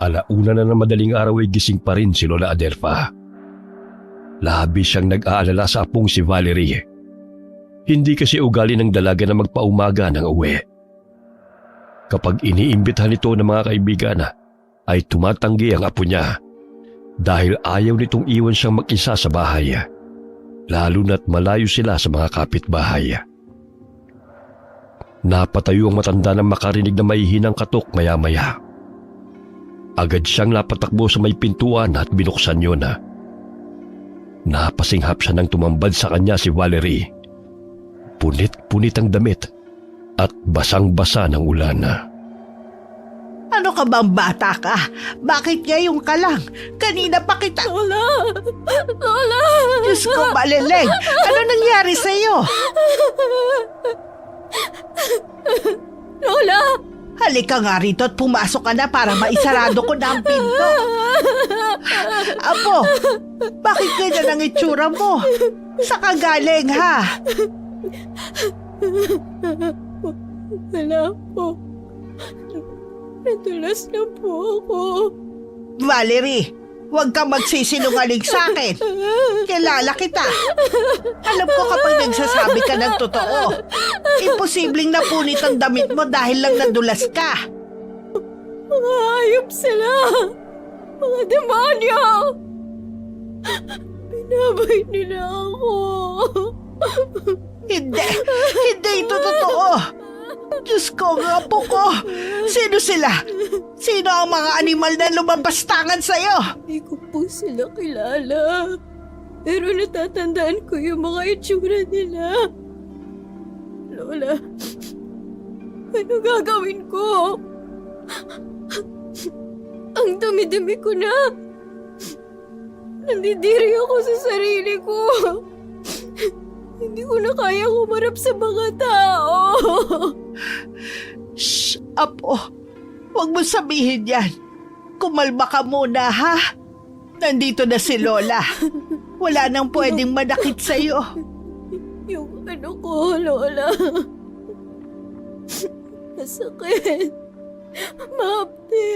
Alauna na ng madaling araw ay gising pa rin si Lola Adelfa. Labis siyang nag-aalala sa apong si Valerie. Hindi kasi ugali ng dalaga na magpaumaga ng uwi. Kapag iniimbitahan nito ng mga kaibigan, ay tumatanggi ang apo niya dahil ayaw nitong iwan siyang mag-isa sa bahay, lalo na't malayo sila sa mga kapitbahay. Napatayo ang matanda nang makarinig na may hinang katok maya-maya. Agad siyang napatakbo sa may pintuan at binuksan yun. Napasinghap siya nang tumambad sa kanya si Valerie. Punit-punit ang damit at basang-basa ng ulan. Ano ka bang bata ka? Bakit ngayon ka lang? Kanina pa kita... Lola! Lola! Diyos ko, Baleleng! Ano nangyari sa'yo? Lola! Halika nga rito at pumasok ka na para maisarado ko na ang pinto. Apo, bakit ganyan ang itsura mo? Sa kagaling, ha? Wala po. Nadulas na po ako. Valerie, huwag kang magsisinungaling sa akin. Kilala kita. Alam ko kapag nagsasabi ka ng totoo, imposibleng napunit ang damit mo dahil lang nadulas ka. Mga hayop sila! Mga demonyo! Binabay nila ako. Hindi ito totoo. Diyos ko, ang apo ko. Sino sila? Sino ang mga animal na lumabastangan sa'yo? Hindi ko po sila kilala. Pero natatandaan ko yung mga itsura nila. Lola, ano gagawin ko? Ang dumi-dumi ko na. Nandidiri ako sa sarili ko. Hindi ko na kaya humarap sa mga tao. Shh, apo. Huwag mo sabihin yan. Kumalma ka muna, ha? Nandito na si Lola. Wala nang pwedeng manakit sa'yo. Yung ano ko, Lola. Masakit. Mapti.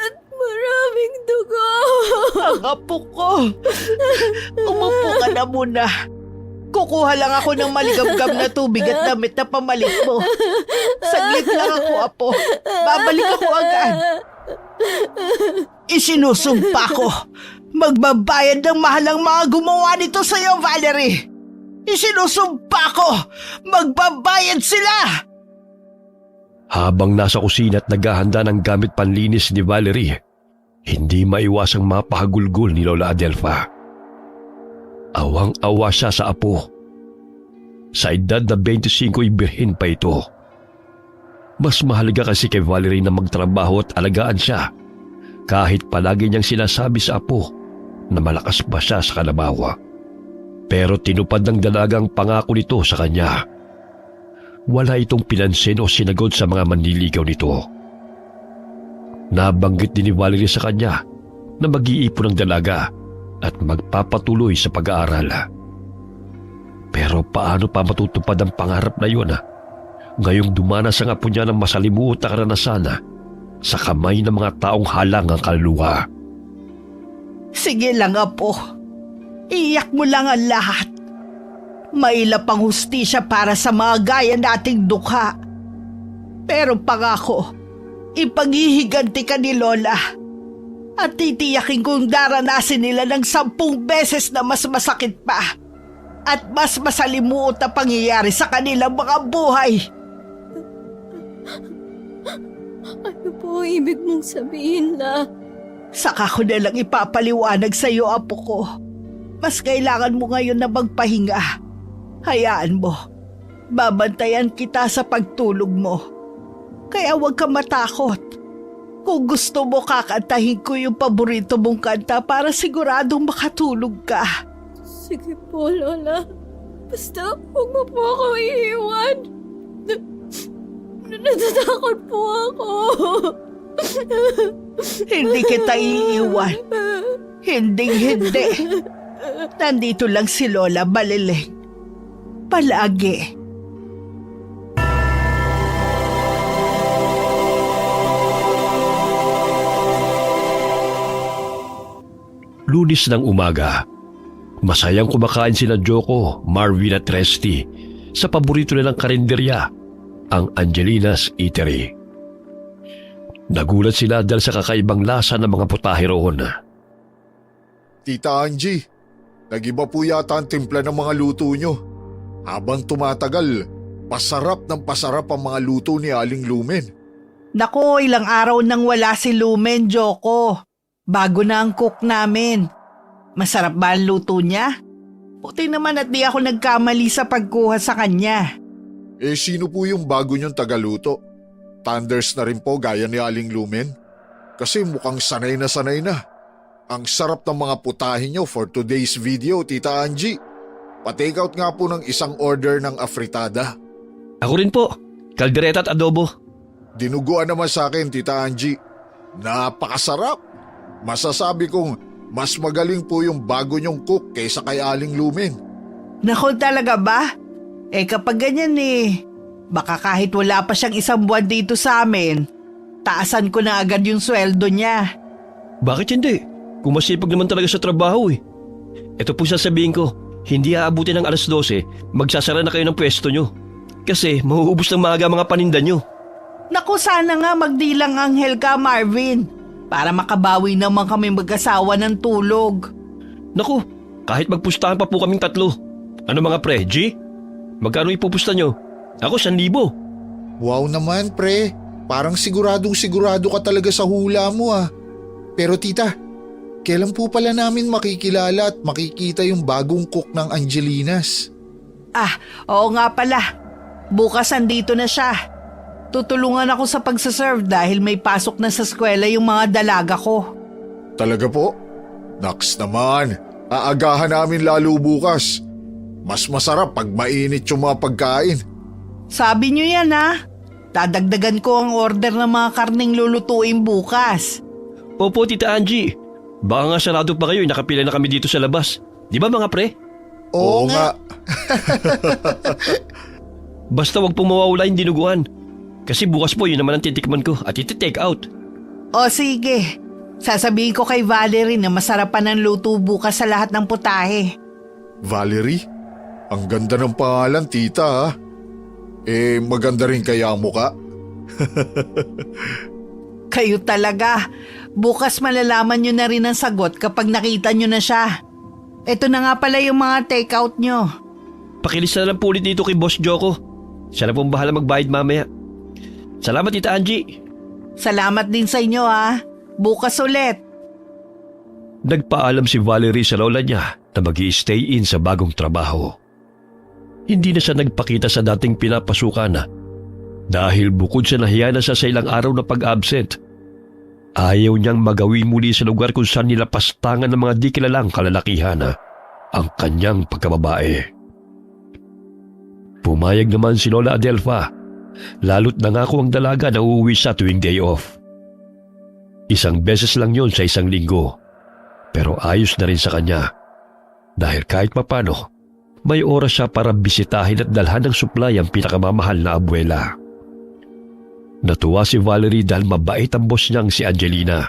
At maraming dugo. Ang apo ko. Umupo ka na muna. Kukuha lang ako ng maligam-gam na tubig at damit na pamalit mo. Saglit lang ako, apo. Babalik ako agad. Isinusumpa ko. Magbabayad ng mahal ang mga gumawa nito sa'yo, Valerie. Isinusumpa ko. Magbabayad sila. Habang nasa kusina at naghahanda ng gamit panlinis ni Valerie, hindi maiwasang mapahagulgol ni Lola Adelfa. Awang-awa siya sa apo. Sa edad na 25 ay birhen pa ito. Mas mahalaga kasi kay Valerie na magtrabaho at alagaan siya, kahit palagi niyang sinasabi sa apo na malakas ba siya sa kalabawa. Pero tinupad ng dalagang pangako nito sa kanya. Wala itong pinansin o sinagod sa mga manliligaw nito. Nabanggit din ni Valerie sa kanya na mag-iipon ng dalaga at magpapatuloy sa pag-aaral. Pero paano pa matutupad ang pangarap na yun? Ngayong dumanas ang apo niya ng masalimuot na karanasan sa kamay ng mga taong halang ang kaluluwa. Sige lang, apo. Iyak mo lang ang lahat. Mailap ang hustisya para sa mga gaya nating dukha. Pero pangako, ipaghihiganti ka ni Lola. At titiyakin kong daranasin nila ng 10 beses na mas masakit pa. At mas masalimuot na pangyayari sa kanilang mga buhay. Ano po ang ibig mong sabihin, La? Saka ko na lang ipapaliwanag sa iyo, apo ko. Mas kailangan mo ngayon na magpahinga. Hayaan mo. Babantayan kita sa pagtulog mo. Kaya huwag ka matakot. Kung gusto mo, kakantahin ko yung paborito mong kanta para siguradong makatulog ka. Sige po, Lola. Basta huwag mo po ako iiwan. Natatakot po ako. Hindi kita iiwan. Hindi. Nandito lang si Lola Baleleng. Palagi. Lunes ng umaga. Masayang kumakain sina Joko, Marvin at Resty sa paborito nilang karinderya, ang Angelina's Eatery. Nagulat sila dahil sa kakaibang lasa ng mga putahe roon. Tita Angie, nag-iba po yata ang timpla ng mga luto nyo. Habang tumatagal, pasarap ng pasarap ang mga luto ni Aling Lumen. Naku, ilang araw nang wala si Lumen, Joko. Bago na ang cook namin. Masarap ba ang luto niya? Buti naman at di ako nagkamali sa pagkuha sa kanya. Eh sino po yung bago nyong tagaluto? Thunders na rin po gaya ni Aling Lumen? Kasi mukhang sanay na. Ang sarap ng mga putahe nyo for today's video, Tita Angie. Pa-take out nga po ng isang order ng afritada. Ako rin po, kaldereta at adobo. Dinuguan naman sa akin, Tita Angie. Napakasarap. Masasabi kong mas magaling po yung bago nyong cook kaysa kay Aling Lumen. Naku, talaga ba? Eh kapag ganyan baka kahit wala pa siyang isang buwan dito sa amin, taasan ko na agad yung sweldo niya. Bakit hindi? Kung masipag naman talaga sa trabaho eh. Ito po sasabihin ko, hindi aabutin ng 12:00, magsasara na kayo ng pwesto nyo. Kasi mahuubos ng maaga mga paninda nyo. Naku, sana nga magdilang anghel ka, Marvin. Para makabawi naman kami mag-asawa ng tulog. Naku, kahit magpustahan pa po kaming 3. Ano mga pre, G? Magkano ipupusta nyo? Ako 1,000. Wow naman, pre. Parang siguradong-sigurado ka talaga sa hula mo ah. Pero tita, kailan po pala namin makikilala at makikita yung bagong cook ng Angelinas? Ah, oo nga pala. Bukas andito na siya. Tutulungan ako sa pagsaserve dahil may pasok na sa eskwela yung mga dalaga ko. Talaga po? Naks naman, aagahan namin lalo bukas. Mas masarap pag mainit yung mga pagkain. Sabi niyo yan ha. Dadagdagan ko ang order ng mga karning lulutuin bukas. Opo, Tita Angie. Baka nga sarado pa kayo, nakapila na kami dito sa labas. Di ba mga pre? Oo nga. Basta wag pong mawawala yung dinuguan. Kasi bukas po yun naman ang titikman ko at iti-take out. O sige, sasabihin ko kay Valerie na masarap pa ng luto bukas sa lahat ng putahe. Valerie? Ang ganda ng pangalan, tita ha. Eh, maganda rin kaya ang muka? Kayo talaga. Bukas malalaman nyo na rin ang sagot kapag nakita nyo na siya. Ito na nga pala yung mga take-out nyo. Pakilis na lang po ulit dito kay Boss Joko. Siya na pong bahala magbayad mamaya. Salamat, Tita Angie. Salamat din sa inyo ha. Bukas ulit. Nagpaalam si Valerie sa lola niya na mag-i-stay in sa bagong trabaho. Hindi na siya nagpakita sa dating pinapasukan dahil bukod sa nahiya na siya sa ilang araw na pag-absent, ayaw niyang magawi muli sa lugar kung saan nilapastangan ng mga di kilalang kalalakihan ang kanyang pagkababae. Pumayag naman si Lola Adelfa, lalo't nangako ang dalaga na uuwi siya tuwing day off. 1 beses lang yon sa 1 linggo, pero ayos na rin sa kanya dahil kahit papano, may oras siya para bisitahin at dalhan ng suplay ang pinakamamahal na abuela. Natuwa si Valerie dahil mabait ang boss niyang si Angelina,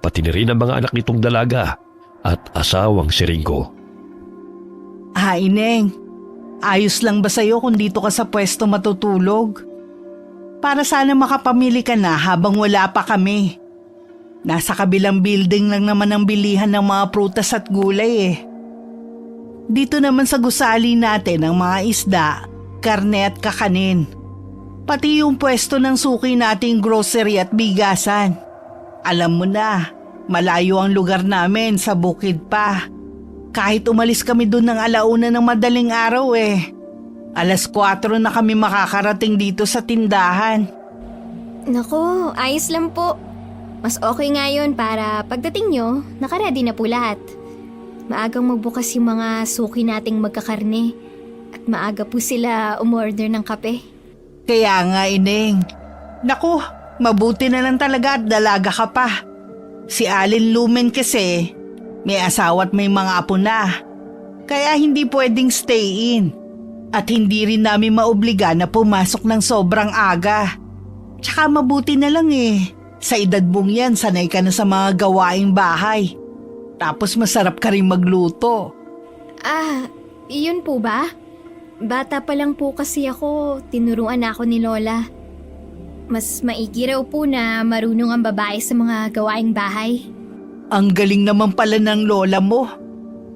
pati na rin ang mga anak nitong dalaga at asawang si Ringo. Ineng, ayos lang ba sa'yo kung dito ka sa pwesto matutulog? Para sana makapamili ka na habang wala pa kami. Nasa kabilang building lang naman ang bilihan ng mga prutas at gulay eh. Dito naman sa gusali natin ang mga isda, karne at kakanin. Pati yung pwesto ng suki nating grocery at bigasan. Alam mo na, malayo ang lugar namin sa bukid pa. Kahit umalis kami doon ng 1:00 ng madaling araw 4:00 na kami makakarating dito sa tindahan. Naku, ayos lang po. Mas okay nga yun para pagdating nyo, nakaredy na po lahat. Maagang magbukas yung mga suki nating magkakarne at maaga po sila umorder ng kape. Kaya nga, Ineng. Naku, mabuti na lang talaga at dalaga ka pa. Si Alin Lumen kasi may asawa at may mga apo na. Kaya hindi pwedeng stay in. At hindi rin namin maobliga na pumasok ng sobrang aga. Tsaka mabuti na lang Sa edad mong yan, sanay ka na sa mga gawaing bahay. Tapos masarap ka rin magluto. Ah, iyon po ba? Bata pa lang po kasi ako, tinuruan ako ni Lola. Mas maigi raw po na marunong ang babae sa mga gawaing bahay. Ang galing naman pala ng lola mo.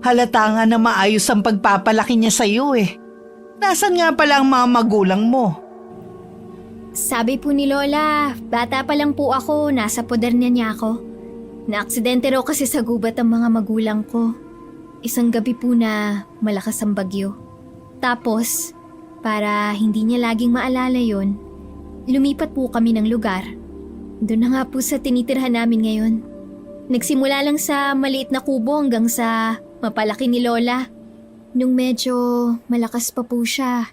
Halata nga na maayos ang pagpapalaki niya sa'yo eh. Nasaan nga pala ang mga magulang mo? Sabi po ni Lola, bata pa lang po ako, nasa poder niya ako. Naaksidente raw kasi sa gubat ang mga magulang ko. Isang gabi po na malakas ang bagyo. Tapos, para hindi niya laging maalala yon, lumipat po kami ng lugar. Doon na nga po sa tinitirhan namin ngayon. Nagsimula lang sa maliit na kubo hanggang sa mapalaki ni Lola. Nung medyo malakas pa po siya,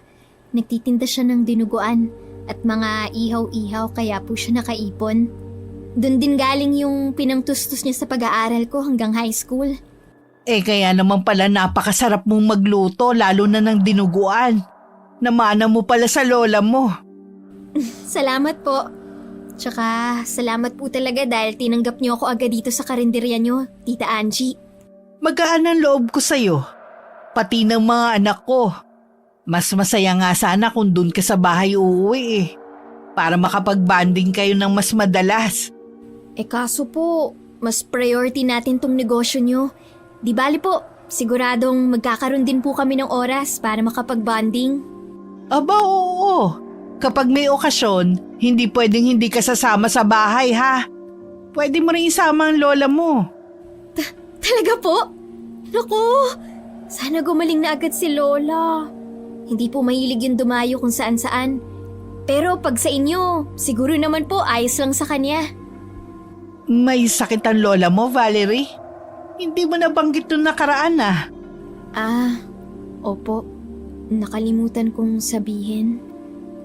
nagtitinda siya ng dinuguan at mga ihaw-ihaw kaya po siya nakaipon. Doon din galing yung pinangtustos niya sa pag-aaral ko hanggang high school. Kaya naman pala napakasarap mong magluto lalo na ng dinuguan. Namana mo pala sa lola mo. Salamat po. Tsaka salamat po talaga dahil tinanggap niyo ako agad dito sa karinderya niyo, Tita Angie. Magaan ang loob ko sa'yo. Pati ng mga anak ko. Mas masaya nga sana kung dun ka sa bahay uuwi eh. Para makapag-banding kayo ng mas madalas. Kaso po, mas priority natin tong negosyo niyo. Di bali po, siguradong magkakaroon din po kami ng oras para makapag-bonding. Aba oo. Kapag may okasyon, hindi pwedeng hindi ka sasama sa bahay ha. Pwede mo rin isama ang lola mo. Talaga po? Naku, sana gumaling na agad si Lola. Hindi po mahilig yung dumayo kung saan-saan. Pero pag sa inyo, siguro naman po ayos lang sa kanya. May sakit ang lola mo, Valerie? Hindi mo nabanggit nung nakaraan ah. Opo. Nakalimutan kong sabihin.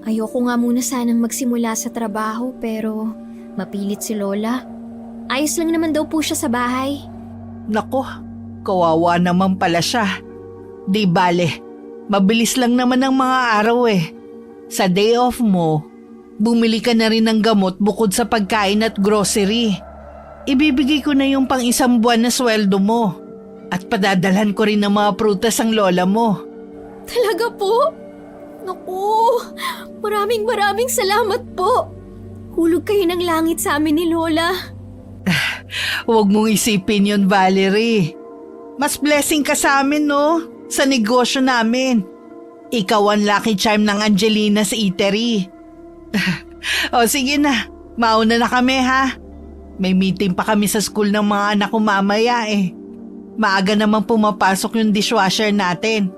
Ayoko nga muna sanang magsimula sa trabaho pero mapilit si Lola. Ayos lang naman daw po siya sa bahay. Nako, kawawa naman pala siya. Di bale, mabilis lang naman ang mga araw eh. Sa day off mo, bumili ka na rin ng gamot bukod sa pagkain at grocery. Ibibigay ko na yung pang isang buwan na sweldo mo. At padadalhan ko rin ng mga prutas ang lola mo. Talaga po? Naku, maraming salamat po. Hulog kayo ng langit sa amin ni Lola. Huwag mong isipin yun, Valerie. Mas blessing ka sa amin, no? Sa negosyo namin. Ikaw ang lucky charm ng Angelina's Eatery. O sige na, mauna na kami ha. May meeting pa kami sa school ng mga anak ko mamaya eh. Maaga namang pumapasok yung dishwasher natin.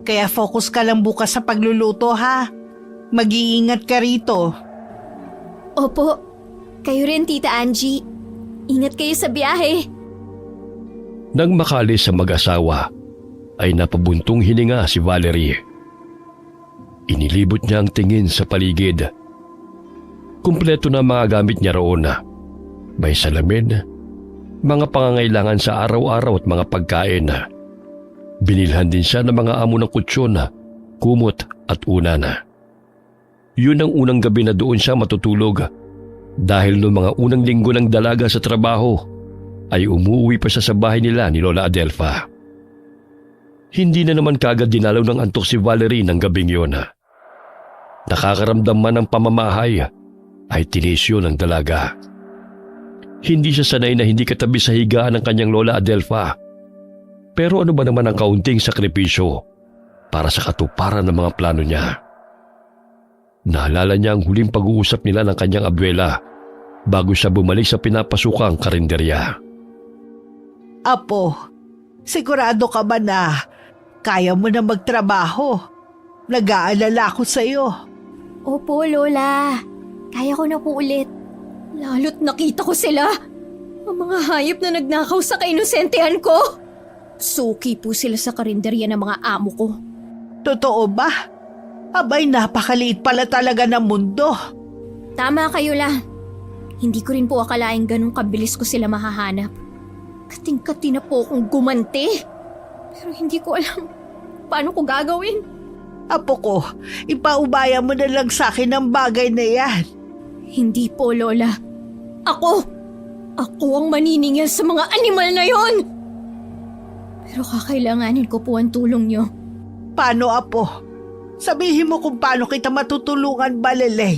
Kaya focus ka lang bukas sa pagluluto ha. Mag-iingat ka rito. Opo, kayo rin Tita Angie. Ingat kayo sa biyahe. Nang makalis sa mag-asawa, ay napabuntong hininga si Valerie. Inilibot niya ang tingin sa paligid. Kumpleto na mga gamit niya roon. May salamin, mga pangangailangan sa araw-araw at mga pagkain. Binilhan din siya ng mga amo ng kutsyon, kumot at unan. Yun ang unang gabi na doon siya matutulog. Dahil noong mga unang linggo ng dalaga sa trabaho, ay umuwi pa siya sa bahay nila ni Lola Adelfa. Hindi na naman kagad dinalaw ng antok si Valerie ng gabing yun. Nakakaramdam man ng pamamahay, ay tinisyo ng dalaga. Hindi siya sanay na hindi katabi sa higaan ng kanyang Lola Adelfa. Pero ano ba naman ang kaunting sakripisyo para sa katuparan ng mga plano niya? Naalala niya ang huling pag-uusap nila ng kanyang abuela bago siya bumalik sa pinapasukang karinderya. Apo, sigurado ka ba na kaya mo na magtrabaho? Nag-aalala ako sa'yo. Opo, Lola. Kaya ko na po ulit. Lalo't nakita ko sila. Ang mga hayop na nagnakaw sa kainosentehan ko. Suki po sila sa karinderya ng mga amo ko. Totoo ba? Abay, napakaliit pala talaga ng mundo. Tama kayo lang. Hindi ko rin po akalaing ganun kabilis ko sila mahahanap. Kating-kati na po akong gumanti. Pero hindi ko alam paano ko gagawin. Apo ko, ipaubaya mo na lang sa akin ang bagay na yan. Hindi po, Lola. Ako ang maniningil sa mga animal na yon. Pero kakailanganin ko po ang tulong niyo. Paano, Apo? Sabihin mo kung paano kita matutulungan, Balelay.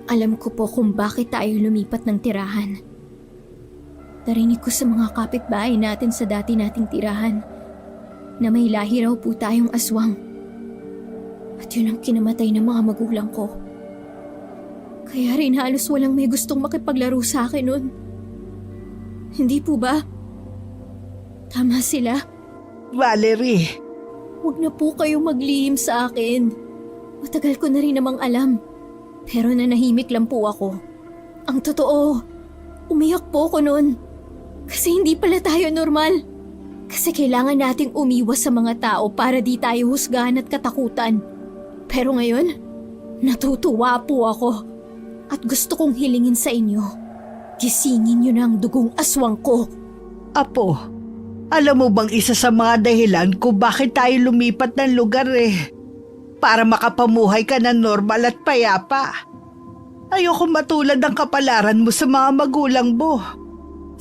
Alam ko po kung bakit tayo lumipat ng tirahan. Narinig ko sa mga kapitbahay natin sa dati nating tirahan na may lahi raw po tayong aswang. At yun ang kinamatay ng mga magulang ko. Kaya rin halos walang may gustong makipaglaro sa akin nun. Hindi po ba? Tama sila. Valerie, Huwag na po kayong maglihim sa akin. Matagal ko na rin namang alam. Pero nanahimik lang po ako. Ang totoo, umiyak po ako noon. Kasi hindi pala tayo normal. Kasi kailangan nating umiwas sa mga tao para di tayo husgahan at katakutan. Pero ngayon, natutuwa po ako. At gusto kong hilingin sa inyo. Gisingin niyo na ang dugong aswang ko. Apo, alam mo bang isa sa mga dahilan kung bakit tayo lumipat ng lugar para makapamuhay ka ng normal at payapa. Ayoko matulad ng kapalaran mo sa mga magulang mo.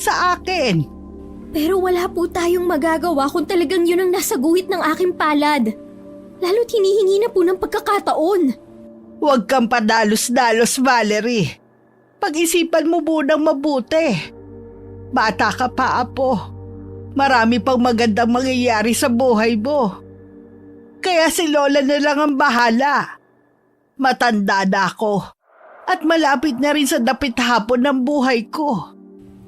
Sa akin. Pero wala po tayong magagawa kung talagang yun ang nasa guhit ng aking palad. Lalo't hinihingi na po ng pagkakataon. Huwag kang padalos-dalos, Valerie. Pag-isipan mo munang mabuti. Bata ka pa, Apo. Marami pang magandang mangyayari sa buhay mo. Kaya si Lola na lang ang bahala. Matanda na ako. At malapit na rin sa dapit hapon ng buhay ko.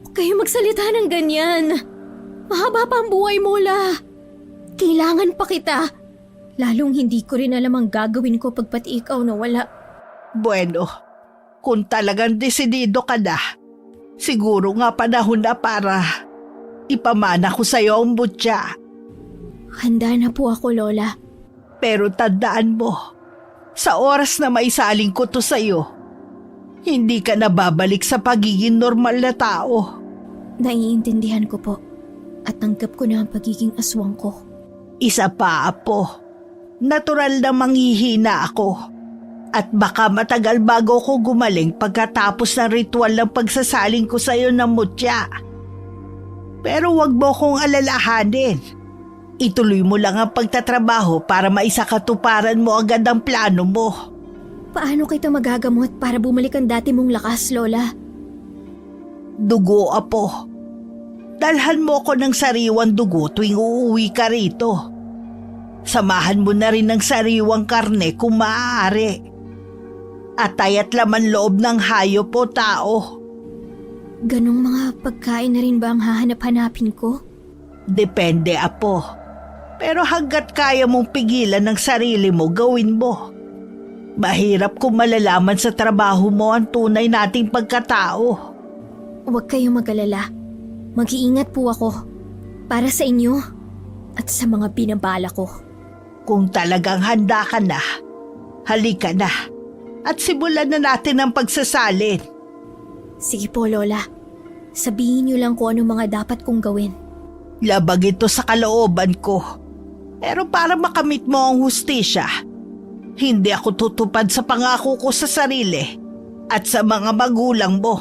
Huwag kayo magsalita ng ganyan. Mahaba pa ang buhay mo, La. Kailangan pa kita. Lalong hindi ko rin alam ang gagawin ko pagpati ikaw nawala. Bueno, kung talagang desidido ka na, siguro nga panahon na para ipamana ko sa'yo ang butya. Handa na po ako, Lola. Pero tandaan mo, sa oras na maisaling ko to sa'yo, hindi ka na babalik sa pagiging normal na tao. Naiintindihan ko po. At tanggap ko na ang pagiging aswang ko. Isa pa, Apo. Natural na manghihina ako. At baka matagal bago ko gumaling pagkatapos ng ritual ng pagsasaling ko sa'yo ng mutya. Pero wag mo kong alalahanin. Ituloy mo lang ang pagtatrabaho para maisakatuparan mo agad ang plano mo. Paano kita magagamot para bumalik ang dati mong lakas, Lola? Dugo, Apo. Dalhan mo ko ng sariwang dugo tuwing uuwi ka rito. Samahan mo na rin ng sariwang karne kung maaari. Atay at laman loob ng hayop o tao. Ganong mga pagkain na rin ba ang hahanap-hanapin ko? Depende, Apo. Pero hanggat kaya mong pigilan ng sarili mo, gawin mo. Mahirap kung malalaman sa trabaho mo ang tunay nating pagkatao. Huwag kayong mag-alala. Mag-iingat po ako. Para sa inyo at sa mga binabala ko. Kung talagang handa ka na, halika na. At simulan na natin ang pagsasalin. Sige po, Lola. Sabihin niyo lang kung ano mga dapat kong gawin. Labag ito sa kalooban ko. Pero para makamit mo ang hustisya, hindi ako tutupad sa pangako ko sa sarili at sa mga magulang mo.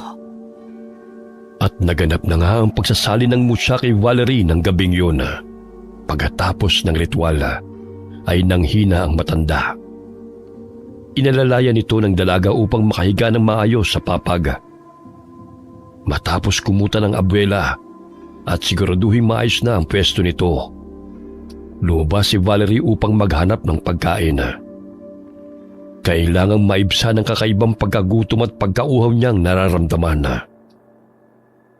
At naganap na nga ang pagsasali ng mutya kay Valerie ng gabing yun. Pagkatapos ng ritual ay nanghina ang matanda. Inalalayan ito ng dalaga upang makahiga ng maayos sa papag. Matapos kumuta ng abuela at siguraduhin maayos na ang pwesto nito, lumabas si Valerie upang maghanap ng pagkain. Kailangang maibsan ang kakaibang pagkagutom at pagkauhaw niyang nararamdaman.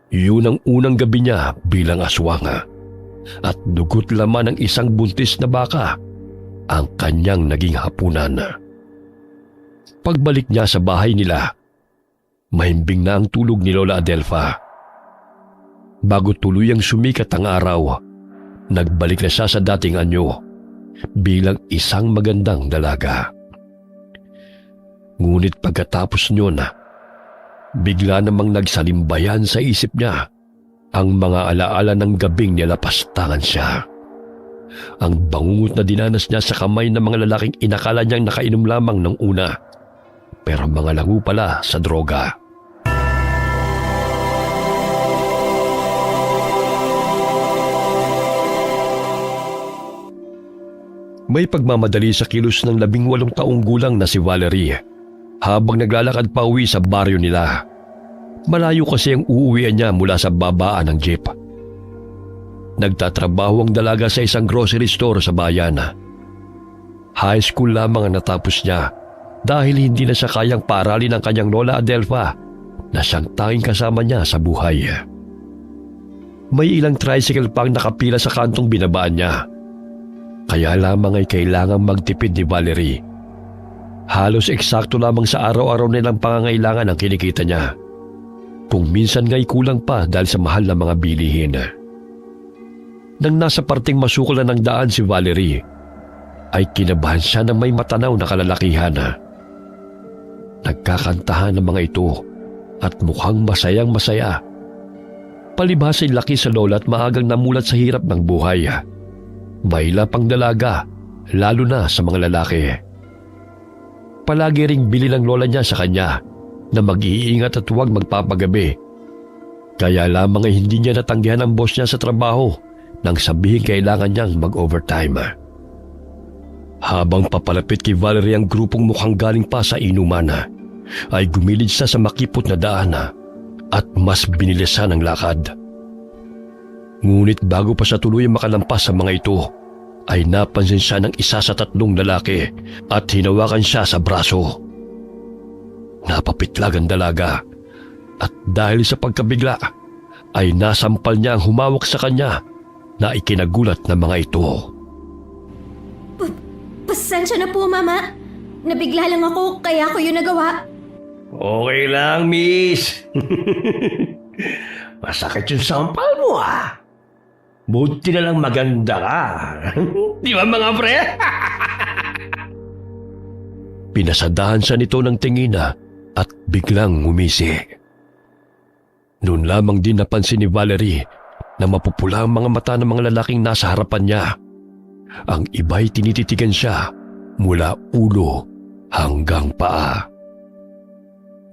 Yun ang unang gabi niya bilang aswang at dugot laman ng isang buntis na baka ang kanyang naging hapunan. Pagbalik niya sa bahay nila, mahimbing na ang tulog ni Lola Adelfa. Bago tuluyang sumikat ang araw, nagbalik na siya sa dating anyo bilang isang magandang dalaga. Ngunit pagkatapos niyon, bigla namang nagsalimbayan sa isip niya ang mga alaala ng gabing nilapastangan siya. Ang bangungot na dinanas niya sa kamay ng mga lalaking inakala niyang nakainom lamang ng una, pero mga lagu pala sa droga. May pagmamadali sa kilos ng 18 taong gulang na si Valerie habang naglalakad pa uwi sa baryo nila. Malayo kasi ang uuwian niya mula sa babaan ng jeep. Nagtatrabaho ang dalaga sa isang grocery store sa bayan. High school lamang ang natapos niya dahil hindi na siya kayang paaralin ng kanyang lola Adelfa na siyang tanging kasama niya sa buhay. May ilang tricycle pang nakapila sa kantong binabaan niya. Kaya lamang ay kailangang magtipid ni Valerie. Halos eksakto lamang sa araw-araw nilang pangangailangan ang kinikita niya. Kung minsan nga'y kulang pa dahil sa mahal na mga bilihin. Nang nasa parting masukol na ng daan si Valerie, ay kinabahan siya ng may matanaw na kalalakihan. Nagkakantahan ng mga ito at mukhang masayang masaya. Palibhas ay laki sa lola at maagang namulat sa hirap ng buhay. Mahila pang dalaga, lalo na sa mga lalaki. Palagi ring bili ng lola niya sa kanya na mag-iingat at huwag magpapagabi. Kaya lamang ay hindi niya natanggihan ang boss niya sa trabaho nang sabihin kailangan niyang mag-overtime. Habang papalapit kay Valerie ang grupong mukhang galing pa sa inuman, ay gumilid siya sa makipot na daan at mas binilisan ang lakad. Ngunit bago pa siya tuluyang makalampas sa mga ito, ay napansin siya ng isa sa 3 lalaki at hinawakan siya sa braso. Napapitlag ang dalaga at dahil sa pagkabigla ay nasampal niya ang humawak sa kanya na ikinagulat ng mga ito. Pasensya na po, Mama. Nabigla lang ako kaya ko yun nagawa. Okay lang, miss. Masakit yung sampal mo Buti na lang maganda ka. Di ba mga pre? Pinasadahan siya nito ng tingin at biglang ngumisi. Noon lamang din napansin ni Valerie na mapupula ang mga mata ng mga lalaking nasa harapan niya. Ang iba'y tinititigan siya mula ulo hanggang paa.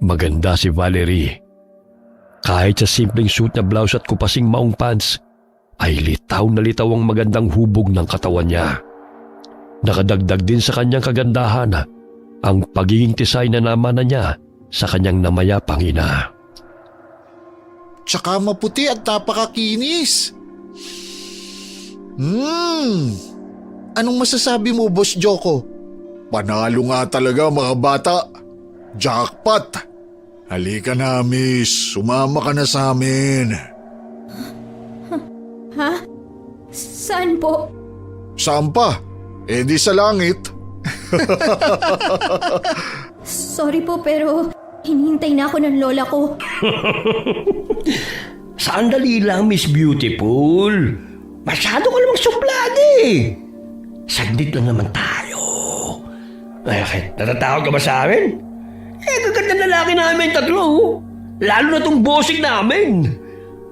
Maganda si Valerie. Kahit sa simpleng suit na blouse at kupasing maong pants, ay litaw na litaw ang magandang hubog ng katawan niya. Nakadagdag din sa kanyang kagandahan ang pagiging tisay na naman na niya sa kanyang namayapang ina. Tsaka maputi at napakakinis. Anong masasabi mo, Boss Joko? Panalo nga talaga mga bata. Jackpot! Halika na, miss. Sumama ka na sa amin. Ha? Saan po? Saan pa? Eh di sa langit. Sorry po pero hinihintay na ako ng lola ko. Sandali lang, Miss Beautiful. Masyado ka namang suplada Saglit lang naman tayo. Ay, natatakot ka ba sa amin? Gaganda lalaki namin 3. Lalo na tong bossing namin.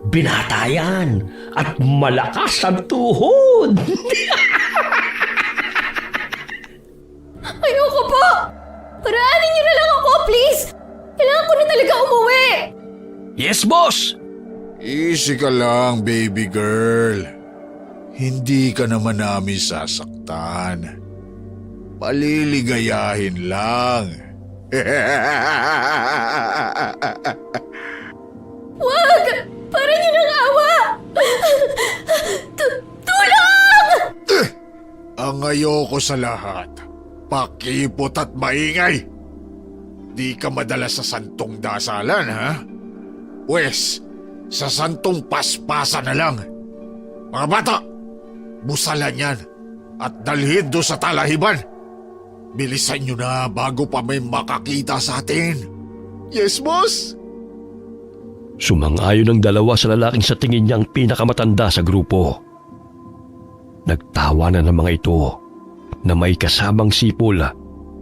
Binata yan at malakas ang tuhod. Ayoko po! Paraanin niyo na lang ako, please! Kailangan ko na talaga umuwi! Yes, boss! Easy ka lang, baby girl. Hindi ka naman namin sasaktan. Paliligayahin lang. Wag! Para niyo ng awa! Tulong! Ang ayoko sa lahat, pakipot at maingay. Di ka madala sa santong dasalan, ha? Pwes, sa santong paspasan na lang. Mga bata, busalan yan at dalhin doon sa talahiban. Bilisan nyo na bago pa may makakita sa atin. Yes, boss? Sumang-ayon ang dalawa sa lalaking sa tingin niyang pinakamatanda sa grupo. Nagtawanan ng mga ito na may kasamang sipol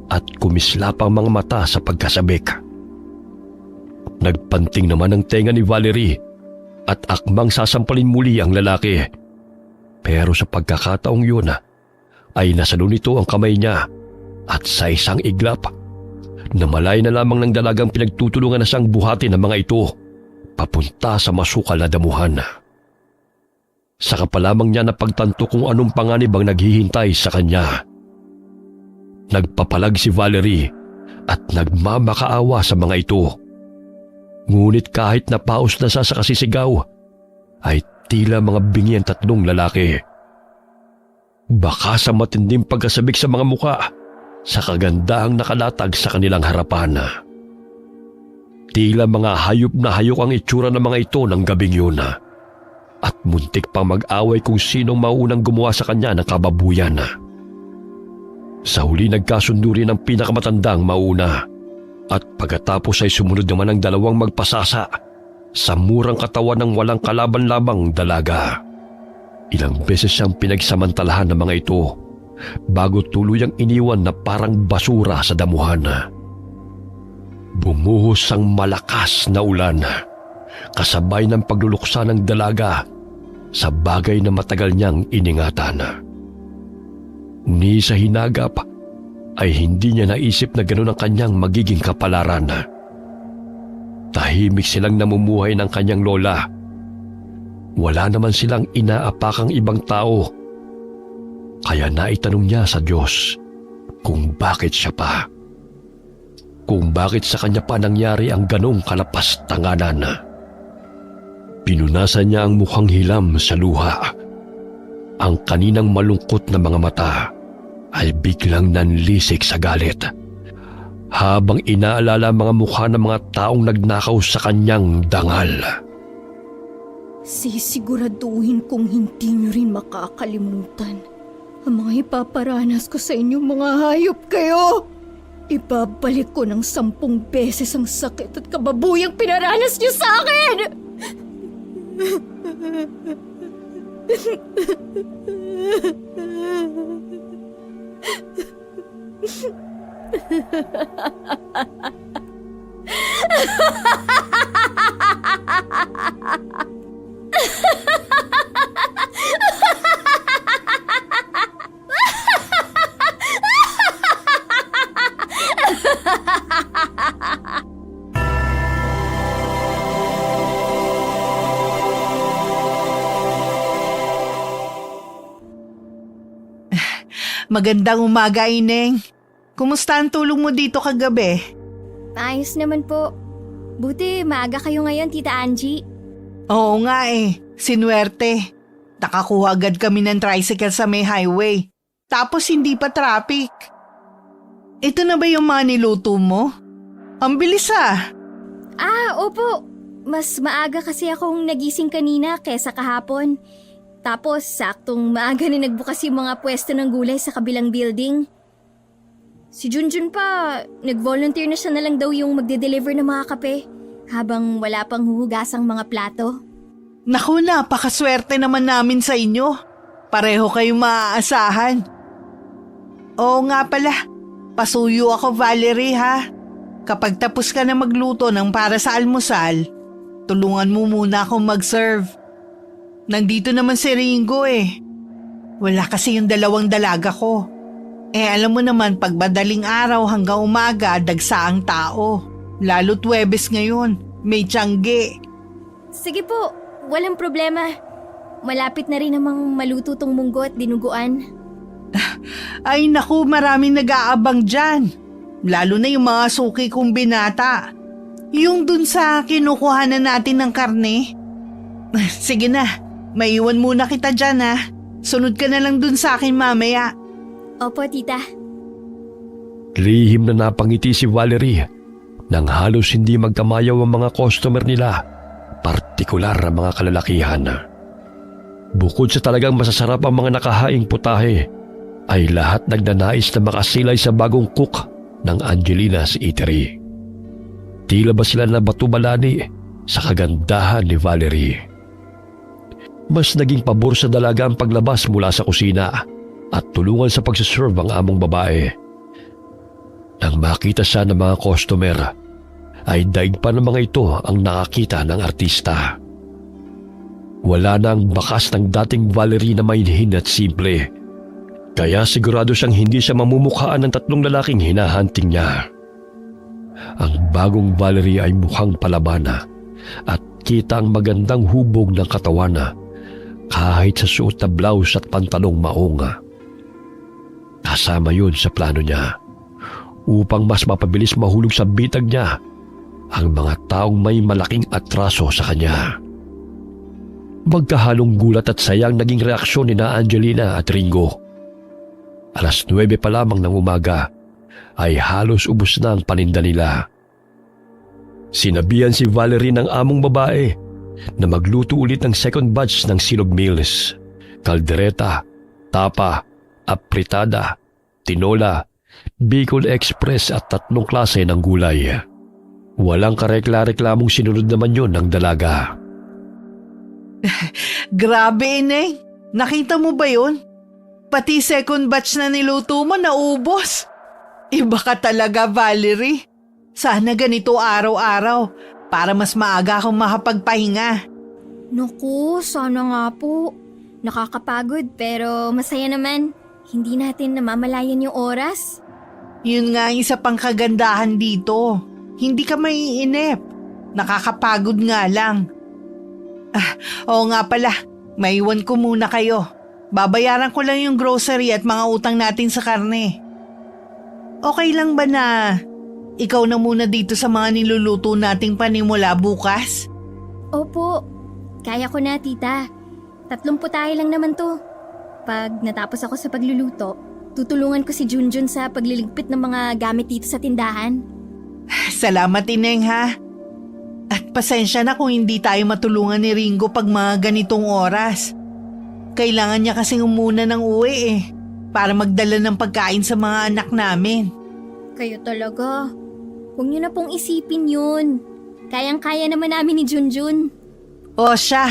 at kumislapang mga mata sa pagkasabik. Nagpanting naman ang tenga ni Valerie at akmang sasampalin muli ang lalaki. Pero sa pagkakataong yun ay nasalo nito ang kamay niya at sa isang iglap, namalay na lamang ng dalagang pinagtutulungan na siyang buhatin ng mga ito papunta sa masukal na damuhan. Saka pa lamang niya napagtanto kung anong panganib ang naghihintay sa kanya. Nagpapalag si Valerie at nagmamakaawa sa mga ito. Ngunit kahit napaos na sa kasisigaw, ay tila mga bingi ang tatlong lalaki. Baka sa matinding pagkasabik sa mga muka, sa kagandahang nakalatag sa kanilang harapan. Tila mga hayop na hayok ang itsura ng mga ito ng gabing yun. At muntik pang mag-away kung sinong maunang gumawa sa kanya ng kababuyan. Sa huli nagkasundo rin ang pinakamatandang mauna. At pagkatapos ay sumunod naman ang dalawang magpasasa sa murang katawan ng walang kalaban-labang dalaga. Ilang beses siyang pinagsamantalahan ng mga ito bago tuluyang iniwan na parang basura sa damuhan. Bumuhos ang malakas na ulan, kasabay ng pagluluksa ng dalaga sa bagay na matagal niyang iningatan. Ni sa hinagap ay hindi niya naisip na gano'n ang kanyang magiging kapalaran. Tahimik silang namumuhay ng kanyang lola. Wala naman silang inaapakang ibang tao. Kaya naitanong niya sa Diyos kung bakit siya pa. Kung bakit sa kanya pa nangyari ang ganong kalapastanganan. Pinunasan niya ang mukhang hilam sa luha. Ang kaninang malungkot na mga mata ay biglang nanlisik sa galit habang inaalala mga mukha ng mga taong nagnakaw sa kanyang dangal. Sisiguraduhin kong hindi niyo rin makakalimutan ang mga ipaparanas ko sa inyong mga hayop kayo. Ibabalik ko ng 10 beses ang sakit at kababuyang pinaranas niyo sa akin! Magandang umaga, Ineng. Kumusta ang tulong mo dito kagabi? Ayos naman po. Buti maaga kayo ngayon, Tita Angie. Oo nga sinuwerte. Nakakuha agad kami ng tricycle sa may highway. Tapos hindi pa traffic. Ito na ba yung mga niluto mo? Ang bilis Opo. Mas maaga kasi akong nagising kanina kesa kahapon. Tapos saktong maaga na nagbukas yung mga pwesto ng gulay sa kabilang building. Si Junjun pa, nag-volunteer na siya na lang daw yung magde-deliver ng mga kape habang wala pang huhugasang mga plato. Naku, napakaswerte naman namin sa inyo. Pareho kayong maaasahan. Oo nga pala, pasuyo ako Valerie ha. Kapag tapos ka na magluto ng para sa almusal, tulungan mo muna akong mag-serve. Nandito naman si Ringo Wala kasi yung 2 dalaga ko. Alam mo naman pag madaling araw hanggang umaga dagsa ang tao. Lalo't Huwebes ngayon, may tiyangge. Sige po, walang problema. Malapit na rin namang maluto tong munggo at dinuguan. Ay naku, maraming nag-aabang dyan. Lalo na yung mga suki kong binata. Yung dun sa kinukuhanan natin ng karne. Sige na. Maiwan muna kita dyan ha. Sunod ka na lang dun sa akin mamaya. Opo, Tita. Lihim na napangiti si Valerie nang halos hindi magkamayaw ang mga customer nila, partikular ang mga kalalakihan. Bukod sa talagang masasarap ang mga nakahaing putahe, ay lahat nagnanais na makasilay sa bagong cook ng Angelina's Eatery. Tila ba sila nabatubalani sa kagandahan ni Valerie? Mas naging pabor sa dalaga ang paglabas mula sa kusina at tulungan sa pagsaserve ang among babae. Nang makita siya ng mga customer, ay daig pa ng mga ito ang nakakita ng artista. Wala na ang bakas ng dating Valerie na mainhin at simple, kaya sigurado siyang hindi siya mamumukhaan ng 3 lalaking hinahunting niya. Ang bagong Valerie ay mukhang palabana at kita ang magandang hubog ng katawan kahit sa suot na blouse at pantalong maonga. Kasama yun sa plano niya upang mas mapabilis mahulog sa bitag niya ang mga taong may malaking atraso sa kanya. Magkahalong gulat at sayang naging reaksyon ni na Angelina at Ringo. 9:00 pa lamang ng umaga ay halos ubos na ang paninda nila. Sinabihan si Valerie ng among babae na magluto ulit ng second batch ng silog meals, kaldereta, tapa, apritada, tinola, Bicol Express at 3 klase ng gulay. Walang karekla-reklamong sinunod naman yun ng dalaga. Grabe, Ineng. Nakita mo ba yun? Pati second batch na niluto mo naubos. Iba ka talaga, Valerie. Sana ganito araw-araw para mas maaga akong makapagpahinga. Naku, sana nga po. Nakakapagod pero masaya naman. Hindi natin namamalayan yung oras. Yun nga ang isa pang kagandahan dito. Hindi ka maiinip. Nakakapagod nga lang. Oo nga pala, maiwan ko muna kayo. Babayaran ko lang yung grocery at mga utang natin sa karne. Okay lang ba na ikaw na muna dito sa mga niluluto nating panimula bukas? Opo, kaya ko na tita. 3 putahe lang naman to. Pag natapos ako sa pagluluto, tutulungan ko si Junjun sa pagliligpit ng mga gamit dito sa tindahan. Salamat, Ineng, ha? At pasensya na kung hindi tayo matulungan ni Ringo pag mga ganitong oras. Kailangan niya kasing umuna ng uwi para magdala ng pagkain sa mga anak namin. Kayo talaga. Huwag niyo na pong isipin yun. Kayang-kaya naman namin ni Junjun. O siya,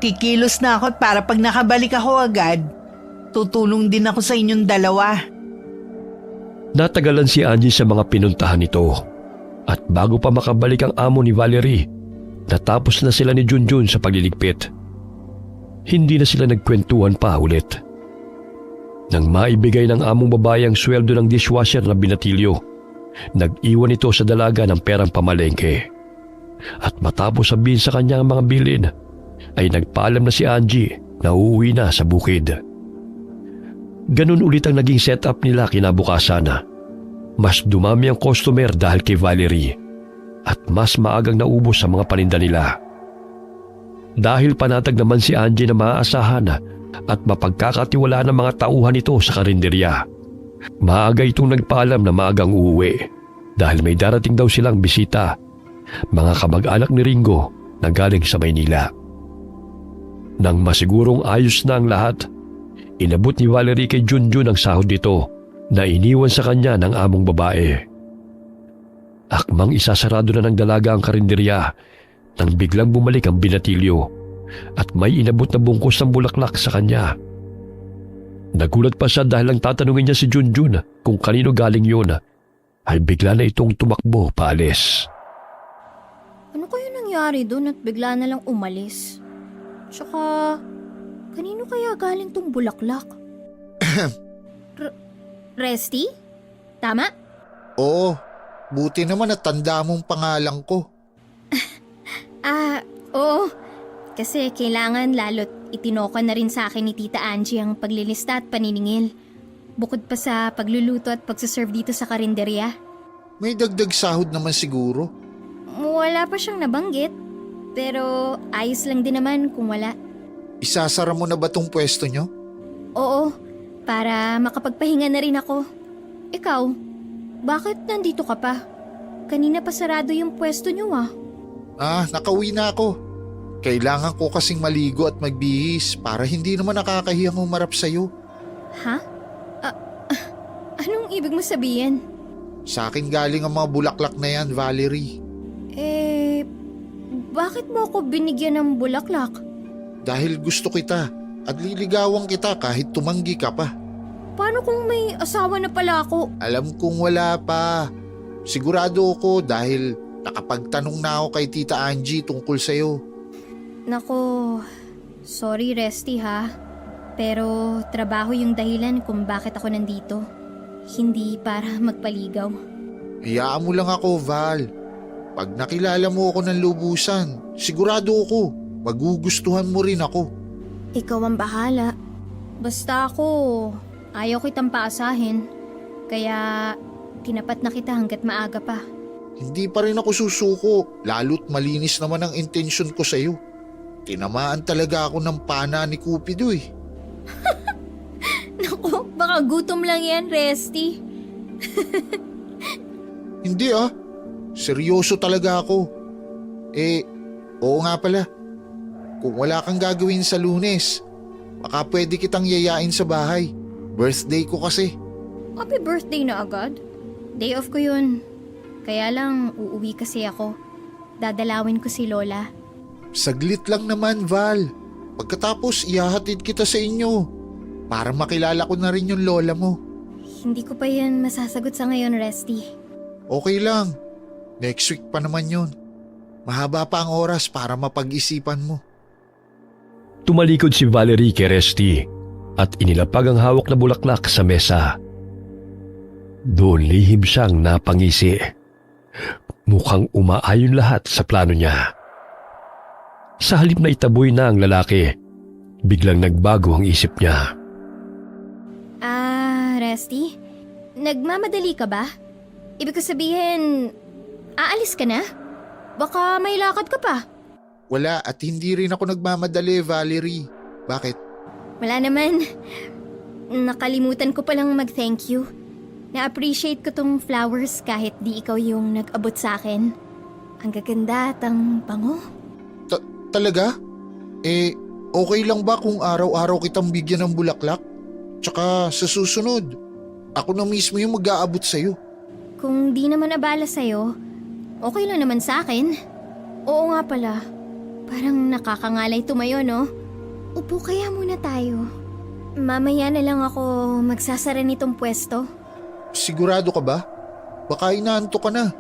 kikilos na ako para pag nakabalik ako agad, tutulong din ako sa inyong dalawa. Natagalan si Angie sa mga pinuntahan nito at bago pa makabalik ang amo ni Valerie, natapos na sila ni Junjun sa pagliligpit. Hindi na sila nagkwentuhan pa ulit. Nang maibigay ng among babae ang sweldo ng dishwasher na binatilyo, nag-iwan ito sa dalaga ng perang pamalengke. At matapos sabihin sa kanya ang mga bilin, ay nagpaalam na si Angie na uuwi na sa bukid. Ganun ulit ang naging setup nila kinabukasan. Mas dumami ang customer dahil kay Valerie at mas maagang naubos sa mga paninda nila. Dahil panatag naman si Angie na maaasahan at mapagkakatiwalaan ng mga tauhan nito sa karinderya, maaga itong nagpaalam na maagang uuwi dahil may darating daw silang bisita, mga kamag-anak ni Ringo na galing sa Maynila. Nang masigurong ayos na ang lahat, inabot ni Valerie kay Junjun ang sahod nito na iniwan sa kanya ng among babae. Akmang isasarado na ng dalaga ang karinderya nang biglang bumalik ang binatilyo at may inabot na bungkus ng bulaklak sa kanya. Nagulat pa siya dahil lang tatanungin niya si Junjun kung kanino galing yun, ay bigla na itong tumakbo paalis. Ano kaya nangyari doon at bigla na lang umalis? Tsaka, kanino kaya galing tong bulaklak? Resty? Tama? Oo, buti naman at tanda mong pangalan ko. Oo. Kasi kailangan lalo't itinoka na rin sa akin ni Tita Angie ang paglilista at paniningil. Bukod pa sa pagluluto at pagsaserve dito sa karinderya. May dagdag sahod naman siguro. Wala pa siyang nabanggit. Pero ayos lang din naman kung wala. Isasara mo na ba tong pwesto nyo? Oo, para makapagpahinga na rin ako. Ikaw, bakit nandito ka pa? Kanina pa sarado yung pwesto niyo Nakauwi na ako. Kailangan ko kasing maligo at magbihis para hindi naman nakakahiyang humarap sa'yo. Ha? Anong ibig mo sabihin? Sa akin galing ang mga bulaklak na yan, Valerie. Bakit mo ako binigyan ng bulaklak? Dahil gusto kita at liligawan kita kahit tumanggi ka pa. Paano kung may asawa na pala ako? Alam kong wala pa. Sigurado ako dahil nakapagtanong na ako kay Tita Angie tungkol sa'yo. Nako, sorry Resty ha. Pero trabaho yung dahilan kung bakit ako nandito. Hindi para magpaligaw. Hayaan mo lang ako, Val. Pag nakilala mo ako ng lubusan, sigurado ako, magugustuhan mo rin ako. Ikaw ang bahala. Basta ako, Ayaw kitang paasahin. Kaya tinapat na kita hanggat maaga pa. Hindi pa rin ako susuko, lalo't malinis naman ang intensyon ko sa'yo. Tinamaan talaga ako ng pana ni Cupido eh. Naku, baka gutom lang yan, Resty. Hindi ah, seryoso talaga ako. Oo nga pala. Kung wala kang gagawin sa Lunes, baka pwede kitang yayain sa bahay. Birthday ko kasi. Happy birthday na agad. Day off ko yun. Kaya lang, uuwi kasi ako. Dadalawin ko si Lola. Saglit lang naman, Val. Pagkatapos, ihahatid kita sa inyo. Para makilala ko na rin yung lola mo. Hindi ko pa yan masasagot sa ngayon, Resty. Okay lang. Next week pa naman yun. Mahaba pa ang oras para mapag-isipan mo. Tumalikod si Valerie kay Resty at inilapag ang hawak na bulaklak sa mesa. Doon lihim siyang napangisi. Mukhang umaayon lahat sa plano niya. Sa halip na itaboy na ang lalaki, biglang nagbago ang isip niya. Resty? Nagmamadali ka ba? Ibig ko sabihin, aalis ka na? Baka may lakad ka pa. Wala at hindi rin ako nagmamadali, Valerie. Bakit? Wala naman. Nakalimutan ko palang mag-thank you. Na-appreciate ko tong flowers kahit di ikaw yung nag-abot sa akin. Ang gaganda at ang bango. Talaga? Okay lang ba kung araw-araw kitang bigyan ng bulaklak? Tsaka sa susunod, ako na mismo yung mag-aabot sa'yo. Kung di naman abala sa'yo, okay lang naman sa akin. Oo nga pala, parang nakakangalay tumayo, no? Upo kaya muna tayo. Mamaya na lang ako magsasara nitong pwesto. Sigurado ka ba? Baka inaantok ka na.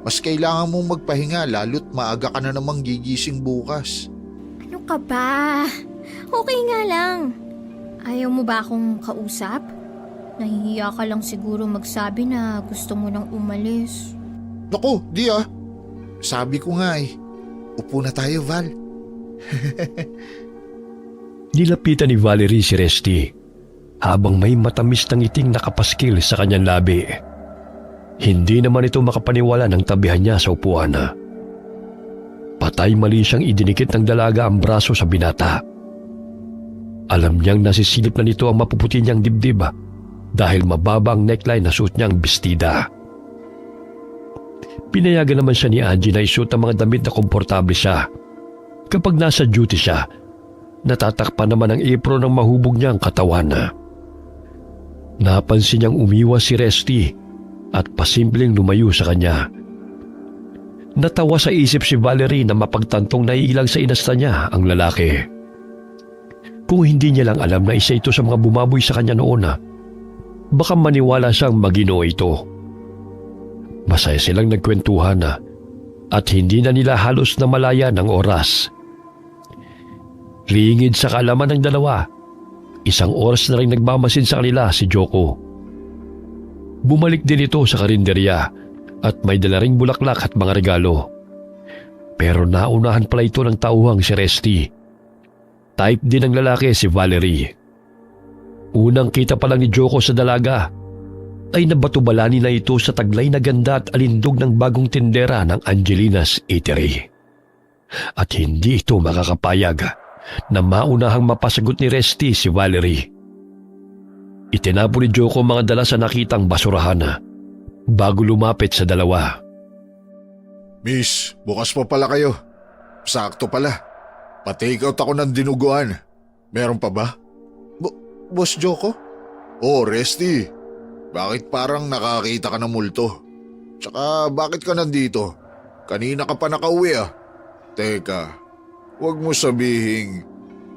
Mas kailangan mong magpahinga lalo't maaga ka na namang gigising bukas. Ano ka ba? Okay nga lang. Ayaw mo ba akong kausap? Nahihiya ka lang siguro magsabi na gusto mo nang umalis. Naku, di ah. Sabi ko nga eh. Upo na tayo, Val. Nilapitan ni Valerie si Resty habang may matamis na ngiting nakapaskil sa kanyang labi. Hindi naman ito makapaniwala ng tabihan niya sa upuan. Patay mali siyang idinikit ng dalaga ang braso sa binata. Alam niyang nasisilip na nito ang mapuputi niyang dibdib dahil mababa ang neckline na suot niyang bestida. Pinayagan naman siya ni Angie na isuot ang mga damit na komportable siya. Kapag nasa duty siya, natatakpan naman ang apron ng mahubog niyang katawan. Napansin niyang umiwas si Resty at pasimpleng lumayo sa kanya. Natawa sa isip si Valerie na mapagtantong naiilang sa inasta niya ang lalaki. Kung hindi niya lang alam na isa ito sa mga bumaboy sa kanya noon, baka maniwala siyang maginoo ito. Masaya silang nagkwentuhan at hindi na nila halos namalaya ng oras. Lingid sa kaalaman ng dalawa, isang oras na rin nagmamasid sa kanila si Joko. Bumalik din ito sa karinderya at may dala ring bulaklak at mga regalo. Pero naunahan pala ito ng tauhang si Resty. Type din ng lalaki si Valerie. Unang kita pa lang ni Joko sa dalaga ay nabatubalani na ito sa taglay na ganda at alindog ng bagong tindera ng Angelina's Eatery. At hindi ito makakapayag na maunahang mapasagot ni Resty si Valerie. Itinapo ni Joko mga dala sa nakitang basurahan bago lumapit sa dalawa. Miss, bukas pa pala kayo. Sakto pala. Pa-take out ako ng dinuguan. Meron pa ba? Boss Joko? Oh, Resty. Bakit parang nakakita ka ng multo? Tsaka bakit ka nandito? Kanina ka pa nakauwi ah. Teka, wag mo sabihing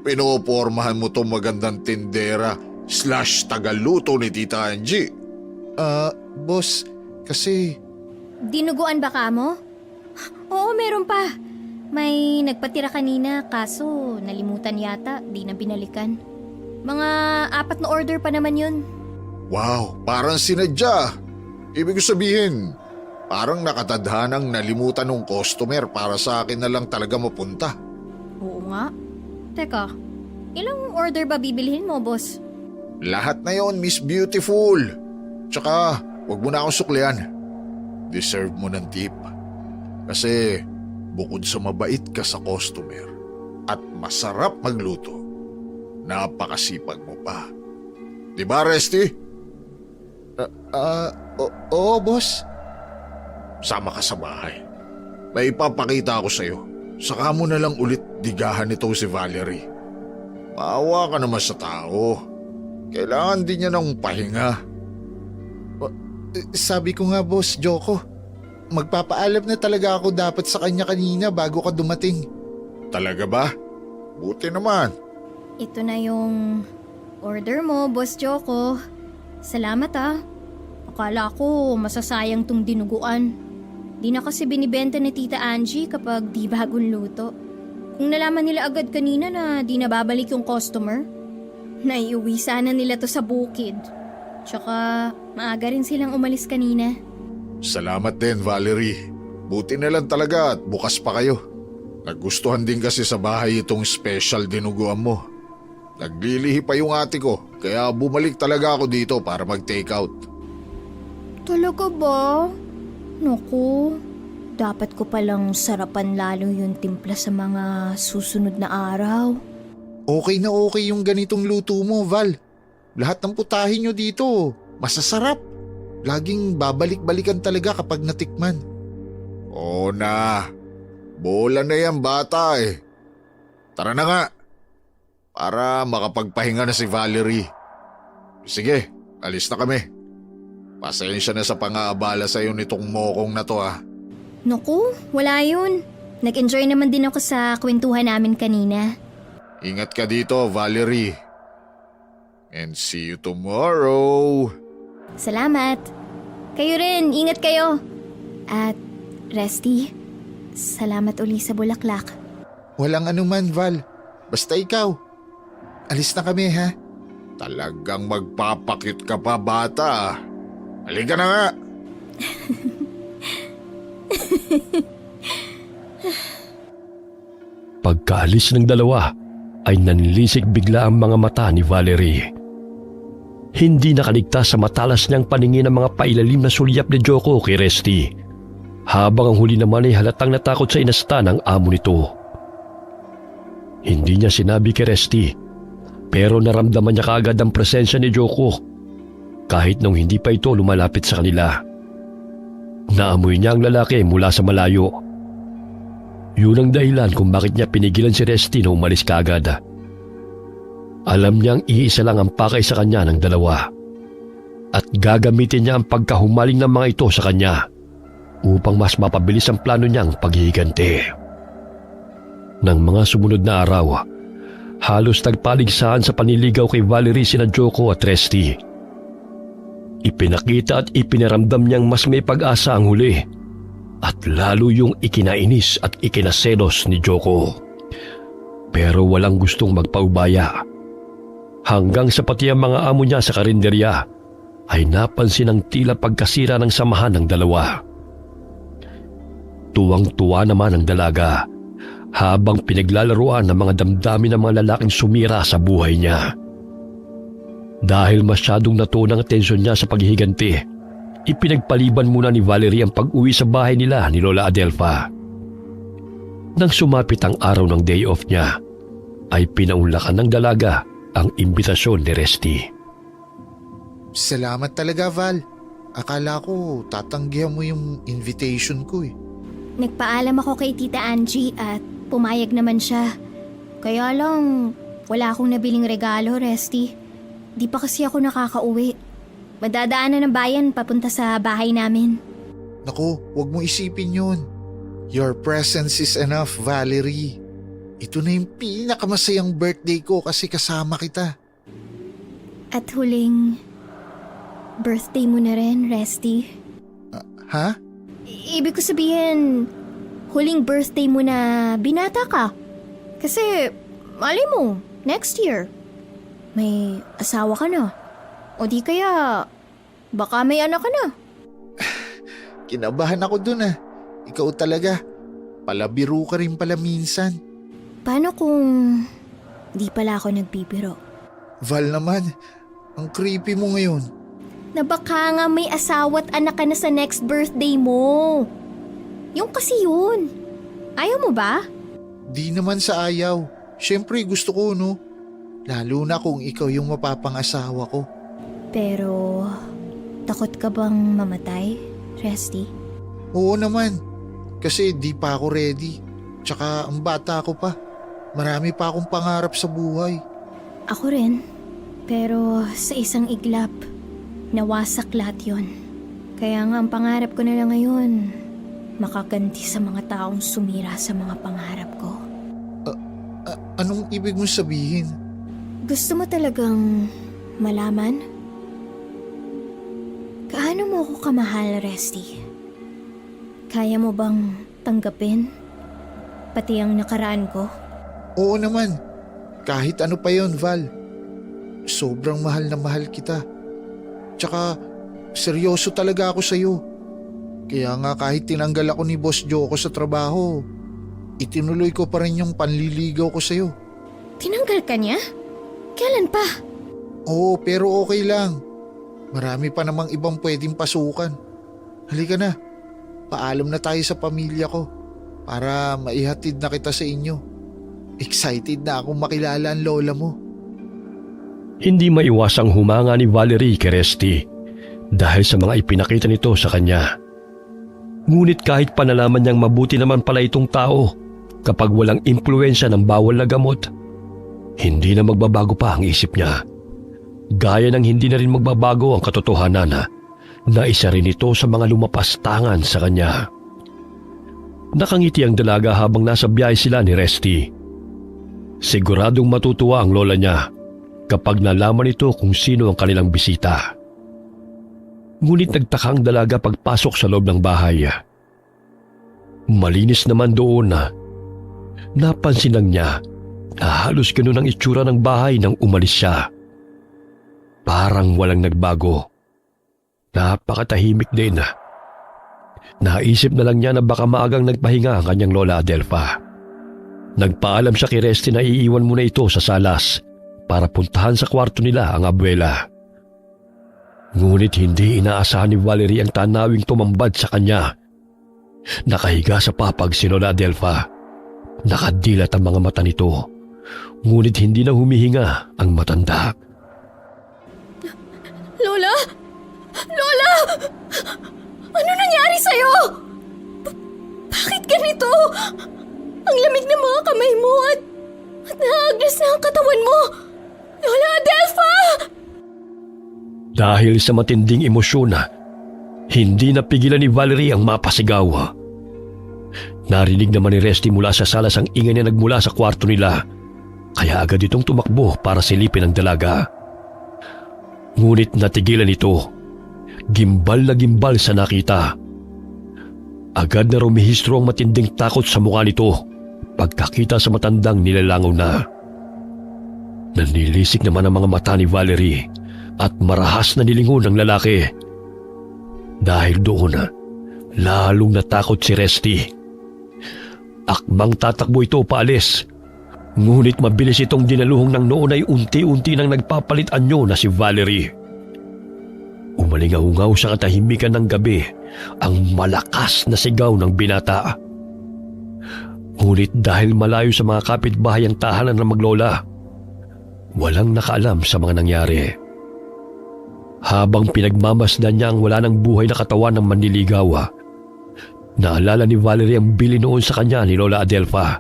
pinopormahan mo tong magandang tindera / tagaluto ni Tita Angie. Boss, kasi... Dinuguan ba ka mo? Oo, meron pa. May nagpatira kanina kaso nalimutan yata, di na binalikan. Mga 4 na order pa naman yun. Wow, parang sinadya. Ibig sabihin, parang nakatadhanang nalimutan ng customer para sa akin na lang talaga mapunta. Oo nga. Teka, ilang order ba bibilihin mo, boss? Lahat na yon, Miss Beautiful. Tsaka, wag mo na akong suklian. Deserve mo ng tip. Kasi, bukod sa mabait ka sa customer at masarap magluto, napakasipag mo pa. Di ba, Resty? Oo, boss. Sama ka sa bahay. May ipapakita ako sa'yo. Saka mo na lang ulit digahan nito si Valerie. Maawa ka naman sa tao. Kailangan din niya ng pahinga. Sabi ko nga, boss Joko, magpapaalam na talaga ako dapat sa kanya kanina bago ka dumating. Talaga ba? Buti naman. Ito na yung order mo, Boss Joko. Salamat ah. Akala ko masasayang tong dinuguan. Di na kasi binibenta ni Tita Angie kapag di bagong luto. Kung nalaman nila agad kanina na di na babalik yung customer, naiuwi sana nila to sa bukid. Tsaka maaga rin silang umalis kanina. Salamat din, Valerie. Buti na lang talaga at bukas pa kayo. Nagustuhan din kasi sa bahay itong special dinuguan mo. Naglilihi pa yung ate ko, kaya bumalik talaga ako dito para mag-take out. Talaga ba? Naku, dapat ko palang sarapan lalo yung timpla sa mga susunod na araw. Okay na okay yung ganitong luto mo, Val. Lahat ng putahin nyo dito, masasarap. Laging babalik-balikan talaga kapag natikman. Oo na. Bola na yan bata eh. Tara na nga. Para makapagpahinga na si Valerie. Sige, alis na kami. Pasensya na sa pang-aabala sa'yo nitong mokong na to ah. Naku, wala yun. Nag-enjoy naman din ako sa kwentuhan namin kanina. Ingat ka dito, Valerie. And see you tomorrow. Salamat. Kayo rin, ingat kayo. At Resty, salamat uli sa bulaklak. Walang anuman, Val. Basta ikaw. Alis na kami, ha? Talagang magpapakit ka pa bata. Halika na nga. Pagkaalis ng dalawa ay nanlisik bigla ang mga mata ni Valerie. Hindi nakaligtas sa matalas niyang paningin ang mga pailalim na sulyap ni Joko kay Resty. Habang ang huli naman ay halatang natakot sa inasta ng amo nito. Hindi niya sinabi kay Resty, pero naramdaman niya kaagad ang presensya ni Joko kahit nung hindi pa ito lumalapit sa kanila. Naamoy niya ang lalaki mula sa malayo. Yun ang dahilan kung bakit niya pinigilan si Resty na umalis kaagad. Alam niyang iisa lang ang pakay sa kanya ng dalawa at gagamitin niya ang pagkahumaling ng mga ito sa kanya upang mas mapabilis ang plano niyang paghihiganti. Nang mga sumunod na araw, halos nagpaligsahan sa paniligaw kay Valerie sina Joko at Resty. Ipinakita at ipinaramdam niyang mas may pag-asa ang huli at lalo yung ikinainis at ikinaselos ni Joko. Pero walang gustong magpaubaya. Hanggang sa pati ang mga amo niya sa karinderya ay napansin ang tila pagkasira ng samahan ng dalawa. Tuwang-tuwa naman ang dalaga habang pinaglalaruan ng mga damdamin ng mga lalaking sumira sa buhay niya. Dahil masyadong natuon ang atensyon niya sa paghihiganti, ipinagpaliban muna ni Valerie ang pag-uwi sa bahay nila ni Lola Adelfa. Nang sumapit ang araw ng day off niya, ay pinaunlakan ng dalaga ang imbitasyon ni Resty. Salamat talaga, Val. Akala ko tatanggihan mo yung invitation ko eh. Nagpaalam ako kay Tita Angie at pumayag naman siya. Kaya lang, wala akong nabiling regalo, Resty. Di pa kasi ako nakakauwi. Madadaanan ng bayan papunta sa bahay namin. Naku, wag mo isipin yun. Your presence is enough, Valerie. Ito na yung pinakamasayang birthday ko kasi kasama kita. At huling birthday mo na rin, Resty. Ha? Ibig ko sabihin, huling birthday mo na binata ka. Kasi, malay mo, next year, may asawa ka na. O di kaya, baka may anak ka na. Kinabahan ako dun ah. Ikaw talaga. Palabiro ka rin pala minsan. Paano kung di pala ako nagbibiro? Val naman, Ang creepy mo ngayon. Na baka nga may asawa at anak ka na sa next birthday mo. Yung kasi yun. Ayaw mo ba? Di naman sa ayaw. Siyempre gusto ko, no? Lalo na kung ikaw yung mapapangasawa ko. Pero, takot ka bang mamatay, Resty? Oo naman. Kasi di pa ako ready. Tsaka ang bata ko pa. Marami pa akong pangarap sa buhay. Ako rin. Pero sa isang iglap, nawasak lahat yon. Kaya nga ang pangarap ko na lang ngayon, makaganti sa mga taong sumira sa mga pangarap ko. Anong ibig mong sabihin? Gusto mo talagang malaman? Kaano mo ako kamahal, Resty? Kaya mo bang tanggapin? Pati ang nakaraan ko? Oo naman. Kahit ano pa yon, Val. Sobrang mahal na mahal kita. Tsaka, seryoso talaga ako sa'yo. Kaya nga kahit tinanggal ako ni Boss Joko sa trabaho, itinuloy ko pa rin yung panliligaw ko sa'yo. Tinanggal ka niya? Kailan pa? Oo, pero okay lang. Marami pa namang ibang pwedeng pasukan. Halika na. Paalam na tayo sa pamilya ko para maihatid na kita sa inyo. Excited na akong makilala ang lola mo. Hindi maiwasang humanga ni Valerie kay Resty dahil sa mga ipinakita nito sa kanya. Ngunit kahit pa nalaman niyang mabuti naman pala itong tao kapag walang impluensya ng bawal na gamot, hindi na magbabago pa ang isip niya. Gaya ng hindi na rin magbabago ang katotohanan na isa rin ito sa mga lumapastangan sa kanya. Nakangiti ang dalaga habang nasa biyahe sila ni Resty. Siguradong matutuwa ang lola niya kapag nalaman ito kung sino ang kanilang bisita. Ngunit nagtaka ang dalaga pagpasok sa loob ng bahay. Malinis naman doon na. Napansin lang niya na halos ganun ang itsura ng bahay nang umalis siya. Parang walang nagbago. Napakatahimik din. Naisip na lang niya na baka maagang nagpahinga ang kanyang lola Adelfa. Nagpaalam siya kay Resty na iiwan muna ito sa salas para puntahan sa kwarto nila ang abuela. Ngunit hindi inaasahan ni Valerie ang tanawing tumambad sa kanya. Nakahiga sa papag si Lola Adelfa. Nakadilat ang mga mata nito. Ngunit hindi na humihinga ang matanda. Lola! Lola! Ano nangyari sa'yo? Bakit ganito? Ang lamig ng mga kamay mo at naaglas na ang katawan mo. Lola Adelfa! Dahil sa matinding emosyon, hindi napigilan ni Valerie ang mapasigaw. Narinig naman ni Resty mula sa salas ang ingay na nagmula sa kwarto nila, kaya agad itong tumakbo para silipin ang dalaga. Ngunit natigilan ito. Gimbal na gimbal sa nakita. Agad na rumihistro ang matinding takot sa mukha nito pagkakita sa matandang nilalangaw na. Nanilisik naman ang mga mata ni Valerie at marahas na nilingon ng lalaki. Dahil doon, lalong natakot si Resty. Akmang tatakbo ito paalis. Ngunit mabilis itong dinaluhong ng noon ay unti-unti nang nagpapalit anyo na si Valerie. Umalingaw-ngaw sa katahimikan ng gabi ang malakas na sigaw ng binata. Ngunit dahil malayo sa mga kapitbahay ang tahanan ng maglola, walang nakaalam sa mga nangyari. Habang pinagmamasdan niya ang wala ng buhay na katawan ng manliligaw, naalala ni Valerie ang bili noon sa kanya ni Lola Adelfa.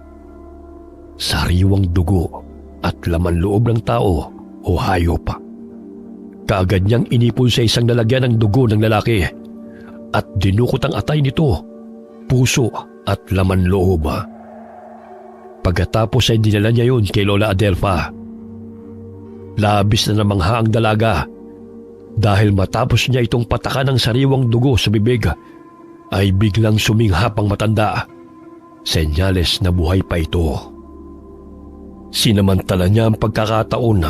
Sariwang dugo at laman loob ng tao o hayop. Kaagad niyang inipon sa isang lalagyan ng dugo ng lalaki at dinukot ang atay nito, puso at laman loob. Pagkatapos ay dinala niya yun kay Lola Adelfa. Labis na namangha ang dalaga dahil matapos niya itong patakan ng sariwang dugo sa bibig ay biglang suminghap ang matanda. Senyales na buhay pa ito. Sinamantala niya ang pagkakataon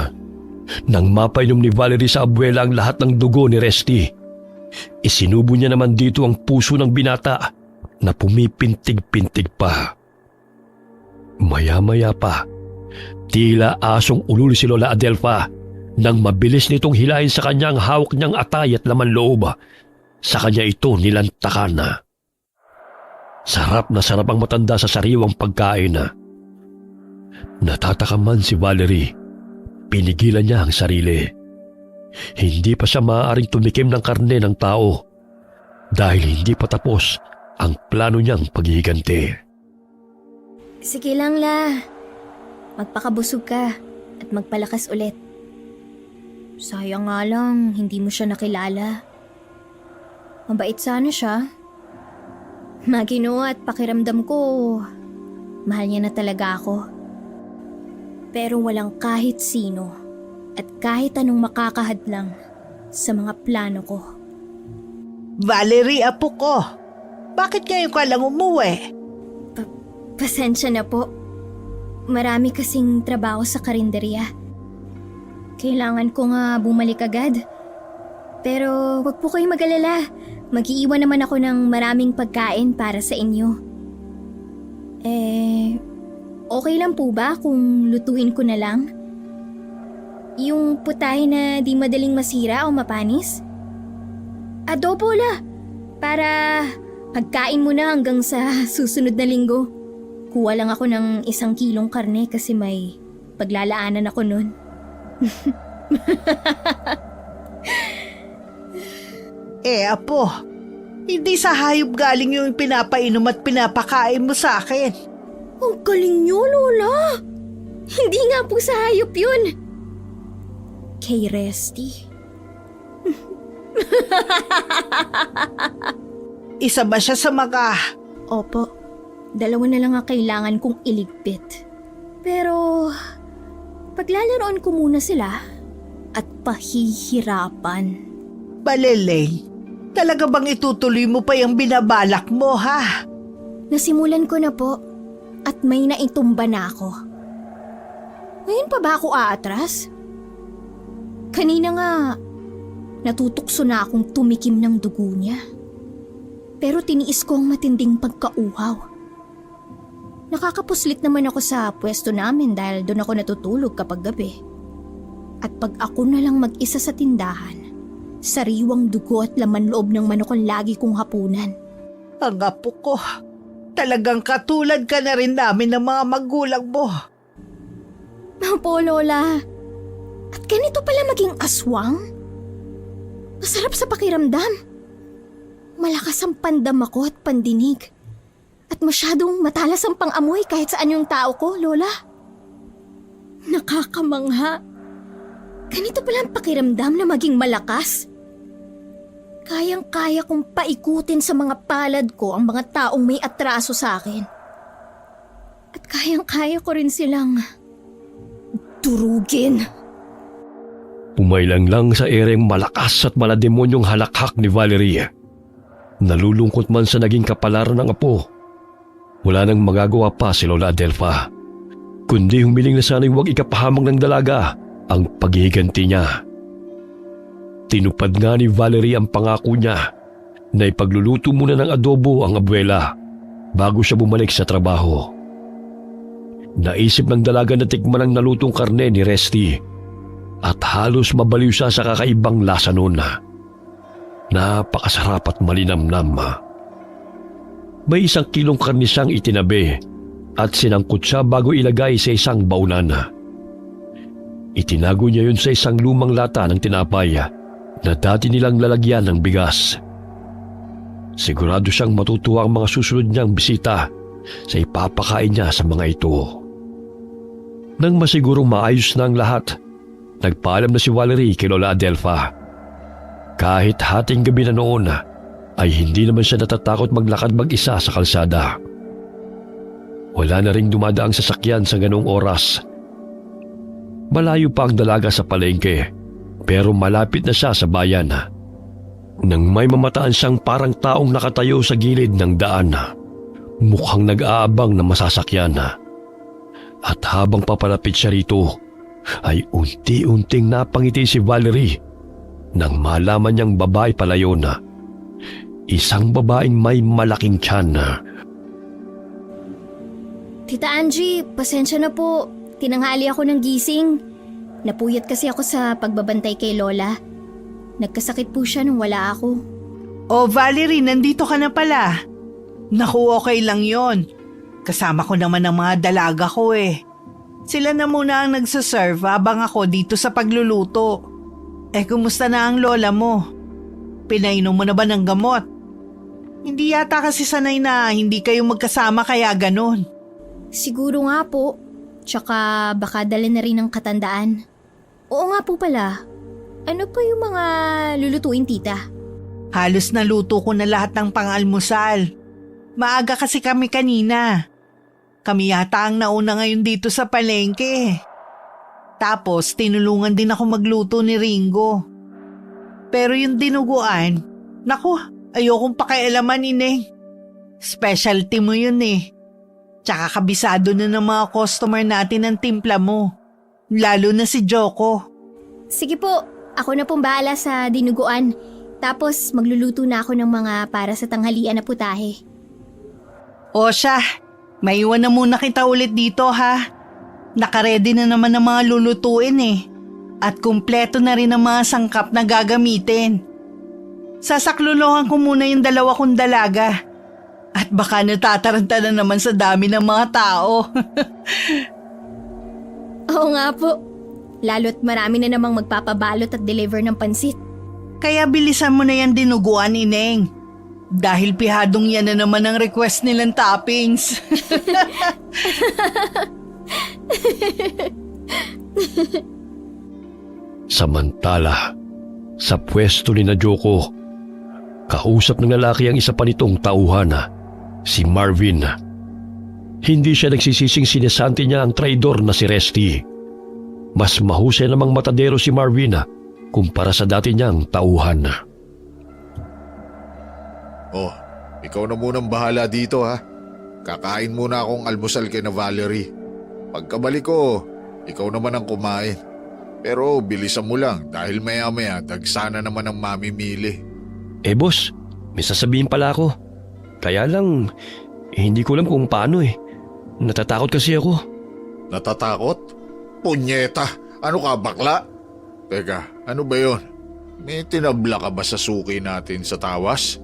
nang mapainom ni Valerie sa abuela ang lahat ng dugo ni Resty. Isinubo niya naman dito ang puso ng binata na pumipintig-pintig pa. Maya-maya pa, tila asong ulul si Lola Adelfa Nang mabilis nitong hilahin sa kanya ang hawak niyang atay at laman loob, sa kanya ito nilantakan na. Sarap na sarap ang matanda sa sariwang pagkain. Natataka man si Valerie. Pinigilan niya ang sarili. Hindi pa siya maaaring tumikim ng karne ng tao dahil hindi pa tapos ang plano niyang paghihiganti. Sige lang, La. Magpakabusog ka at magpalakas ulit. Sayang nga lang, hindi mo siya nakilala. Mabait sana siya. Maginoo at pakiramdam ko, mahal niya na talaga ako. Pero walang kahit sino at kahit anong makakahadlang sa mga plano ko. Valerie, apo ko. Bakit ngayon ka lang umuwi? Pasensya na po. Marami kasing trabaho sa karinderya. Kailangan ko nga bumalik agad. Pero wag po kayong mag-alala. Mag-iiwan naman ako ng maraming pagkain para sa inyo. Okay lang po ba kung lutuin ko na lang? Yung putahe na di madaling masira o mapanis? Adobo la, para pagkain mo na hanggang sa susunod na linggo. Kuha lang ako ng 1 kilong karne kasi may paglalaanan ako nun. Apo, hindi sa hayop galing yung pinapainom at pinapakain mo sa akin. Ang galing niyo, Lola! Hindi nga po sa hayop yun. Kay Resty. Isa ba siya sa mga... Opo, 2 na lang ang kailangan kong iligpit. Pero, paglalaroan ko muna sila at pahihirapan. Baleleng, talaga bang itutuloy mo pa yung binabalak mo, ha? Nasimulan ko na po at may naitumba na ako. Ngayon pa ba ako aatras? Kanina nga, natutukso na akong tumikim ng dugo niya. Pero tiniis ko ang matinding pagkauhaw. Nakakapuslit naman ako sa pwesto namin dahil doon ako natutulog kapag gabi. At pag ako na lang mag-isa sa tindahan, sariwang dugo at laman loob ng manok ang lagi kong hapunan. Ang apo ko, talagang katulad ka na rin namin ng mga magulang mo. Opo, Lola. At ganito pala maging aswang? Masarap sa pakiramdam. Malakas ang pandam ako at pandinig. At masyadong matalas ang pang-amoy kahit saan yung tao ko, Lola. Nakakamangha. Ganito pala ang pakiramdam na maging malakas. Kayang-kaya kong paikutin sa mga palad ko ang mga taong may atraso sa akin. At kayang-kaya ko rin silang durugin. Pumaylang lang sa ereng malakas at malademonyong halakhak ni Valerie. Nalulungkot man sa naging kapalaran ng apo. Wala nang magagawa pa si Lola Adelfa, kundi humiling na sana'y huwag ikapahamak ng dalaga ang paghihiganti niya. Tinupad nga ni Valerie ang pangako niya na ipagluluto muna ng adobo ang abuela bago siya bumalik sa trabaho. Naisip ng dalaga na tikman ang nalutong karne ni Resty at halos mabaliw siya sa kakaibang lasa noon. Napakasarap at malinamnam. May 1 kilong karne siyang itinabi at sinangkot siya bago ilagay sa isang baunan. Itinago niya yun sa isang lumang lata ng tinapay na dati nilang lalagyan ng bigas. Sigurado siyang matutuwa ang mga susunod niyang bisita sa ipapakain niya sa mga ito. Nang masigurong maayos na ang lahat, nagpaalam na si Valerie kay Lola Adelfa. Kahit hating gabi na noon, ay hindi naman siya natatakot maglakad mag-isa sa kalsada. Wala na ring dumadaang sasakyan sa ganong oras. Malayo pa ang dalaga sa palengke, pero malapit na siya sa bayan. Nang may mamataan siyang parang taong nakatayo sa gilid ng daan, mukhang nag-aabang na masasakyan. At habang papalapit siya rito, ay unti-unting napangiti si Valerie nang malaman niyang babae pala yun. Isang babaeng may malaking tiyan. Tita Angie, pasensya na po. Tinanghali ako ng gising. Napuyat kasi ako sa pagbabantay kay Lola. Nagkasakit po siya nung wala ako. Oh, Valerie, nandito ka na pala. Naku, okay lang yon. Kasama ko naman ang mga dalaga ko eh. Sila na muna ang nagsaserve habang ako dito sa pagluluto. Kumusta na ang lola mo? Pinainom mo na ba ng gamot? Hindi yata kasi sanay na hindi kayo magkasama kaya ganon. Siguro nga po. Tsaka baka dala na rin ng katandaan. Oo nga po pala. Ano pa yung mga lulutuin, tita? Halos naluto ko na lahat ng pang-almusal. Maaga kasi kami kanina. Kami yata ang nauna ngayon dito sa palengke. Tapos tinulungan din ako magluto ni Ringo. Pero yung dinuguan, naku, ayokong pakialaman Ineng. Specialty mo yun eh. Tsaka kabisado na ng mga customer natin ang timpla mo. Lalo na si Joko. Sige po, ako na pong bahala sa dinuguan. Tapos magluluto na ako ng mga para sa tanghalian na putahe. O siya, maiwan na muna kita ulit dito ha. Nakaredy na naman ang mga lulutuin eh. At kumpleto na rin ang mga sangkap na gagamitin. Sasaklolohan ko muna yung 2 kong dalaga. At baka natataranta na naman sa dami ng mga tao. Oo nga po. Lalo't marami na namang magpapabalot at deliver ng pansit. Kaya bilisan mo na yan dinuguan, Ineng. Dahil pihadong yan na naman ang request nilang toppings. Samantala, sa pwesto ni na Joko, kausap ng lalaki ang isa pa nitong tauhan, si Marvin. Hindi siya nagsisising sinesanti niya ang traidor na si Resty. Mas mahusay namang matadero si Marvin kumpara sa dati niyang tauhan. Oh, ikaw na munang bahala dito ha. Kakain muna akong almusal kay na Valerie. Pagkabalik ko, ikaw naman ang kumain. Pero bilisan mo lang dahil maya-maya dagsana naman ang mamimili. Boss, may sasabihin pala ako. Kaya lang, hindi ko alam kung paano eh. Natatakot kasi ako. Natatakot? Punyeta! Ano ka, bakla? Teka, ano ba yon? May tinabla ka ba sa suki natin sa tawas?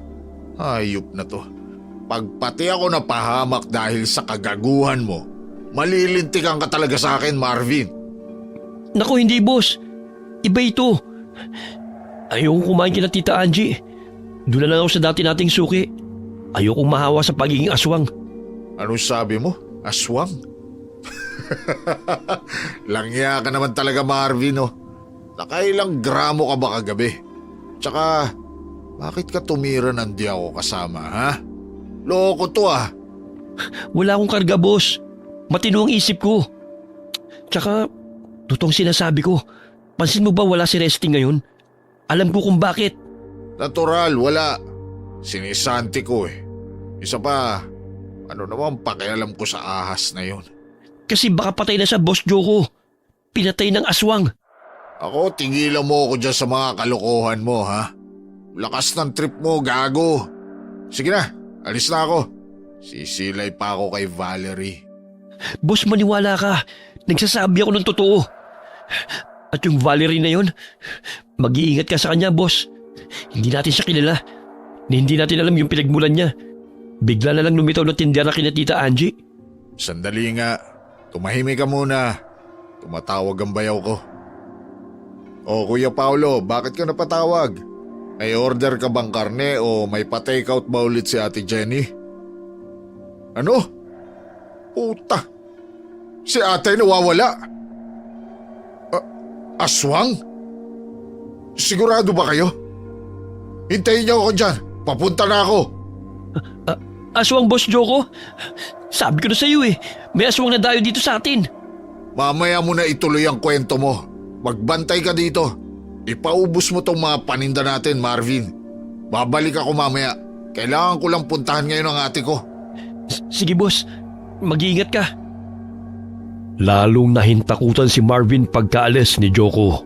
Hayop na to. Pagpati ako napahamak dahil sa kagaguhan mo, malilintikan ka talaga sa akin, Marvin. Naku, hindi boss. Iba ito. Ayokong kumain kina Tita Angie. Doon na lang ako sa dati nating suki. Ayokong mahawa sa pagiging aswang. Anong sabi mo? Aswang? Langya ka naman talaga, Marvin, oh. Nakailang gramo ka ba kagabi? Tsaka, bakit ka tumira ng di ako kasama, ha? Loko to, ah. Wala akong karga, boss. Matino ang isip ko. Tsaka, totoong sinasabi ko. Pansin mo ba wala si Resty ngayon? Alam ko kung bakit. Natural, wala. Sinisanti ko eh. Isa pa, ano naman pakialam ko sa ahas na yon? Kasi baka patay na siya, Boss Joko. Pinatay ng aswang. Ako, tingilan mo ako dyan sa mga kalokohan mo, ha? Lakas ng trip mo, gago. Sige na, alis na ako. Sisilay pa ako kay Valerie. Boss, maniwala ka. Nagsasabi ako ng totoo. At yung Valerie na yon, mag-iingat ka sa kanya, boss. Hindi natin siya kilala. Hindi natin alam yung pinagmulan niya. Bigla na lang lumitaw ng tindera kina Tita Angie. Sandali nga, tumahimik ka muna. Tumatawag ang bayaw ko. O Kuya Paolo, bakit ka napatawag? May order ka bang karne o may pa-takeout ba ulit si Ate Jenny? Ano? Puta! Si ate nawawala! Aswang? Sigurado ba kayo? Hintayin niyo ako dyan. Papunta na ako. Aswang, Boss Joko? Sabi ko na sa iyo eh. May aswang na dayo dito sa atin. Mamaya mo na ituloy ang kwento mo. Magbantay ka dito. Ipaubos mo tong mga paninda natin, Marvin. Babalik ako mamaya. Kailangan ko lang puntahan ngayon ang ate ko. Sige, boss. Mag-iingat ka. Lalong nahintakutan si Marvin pagkaalis ni Joko.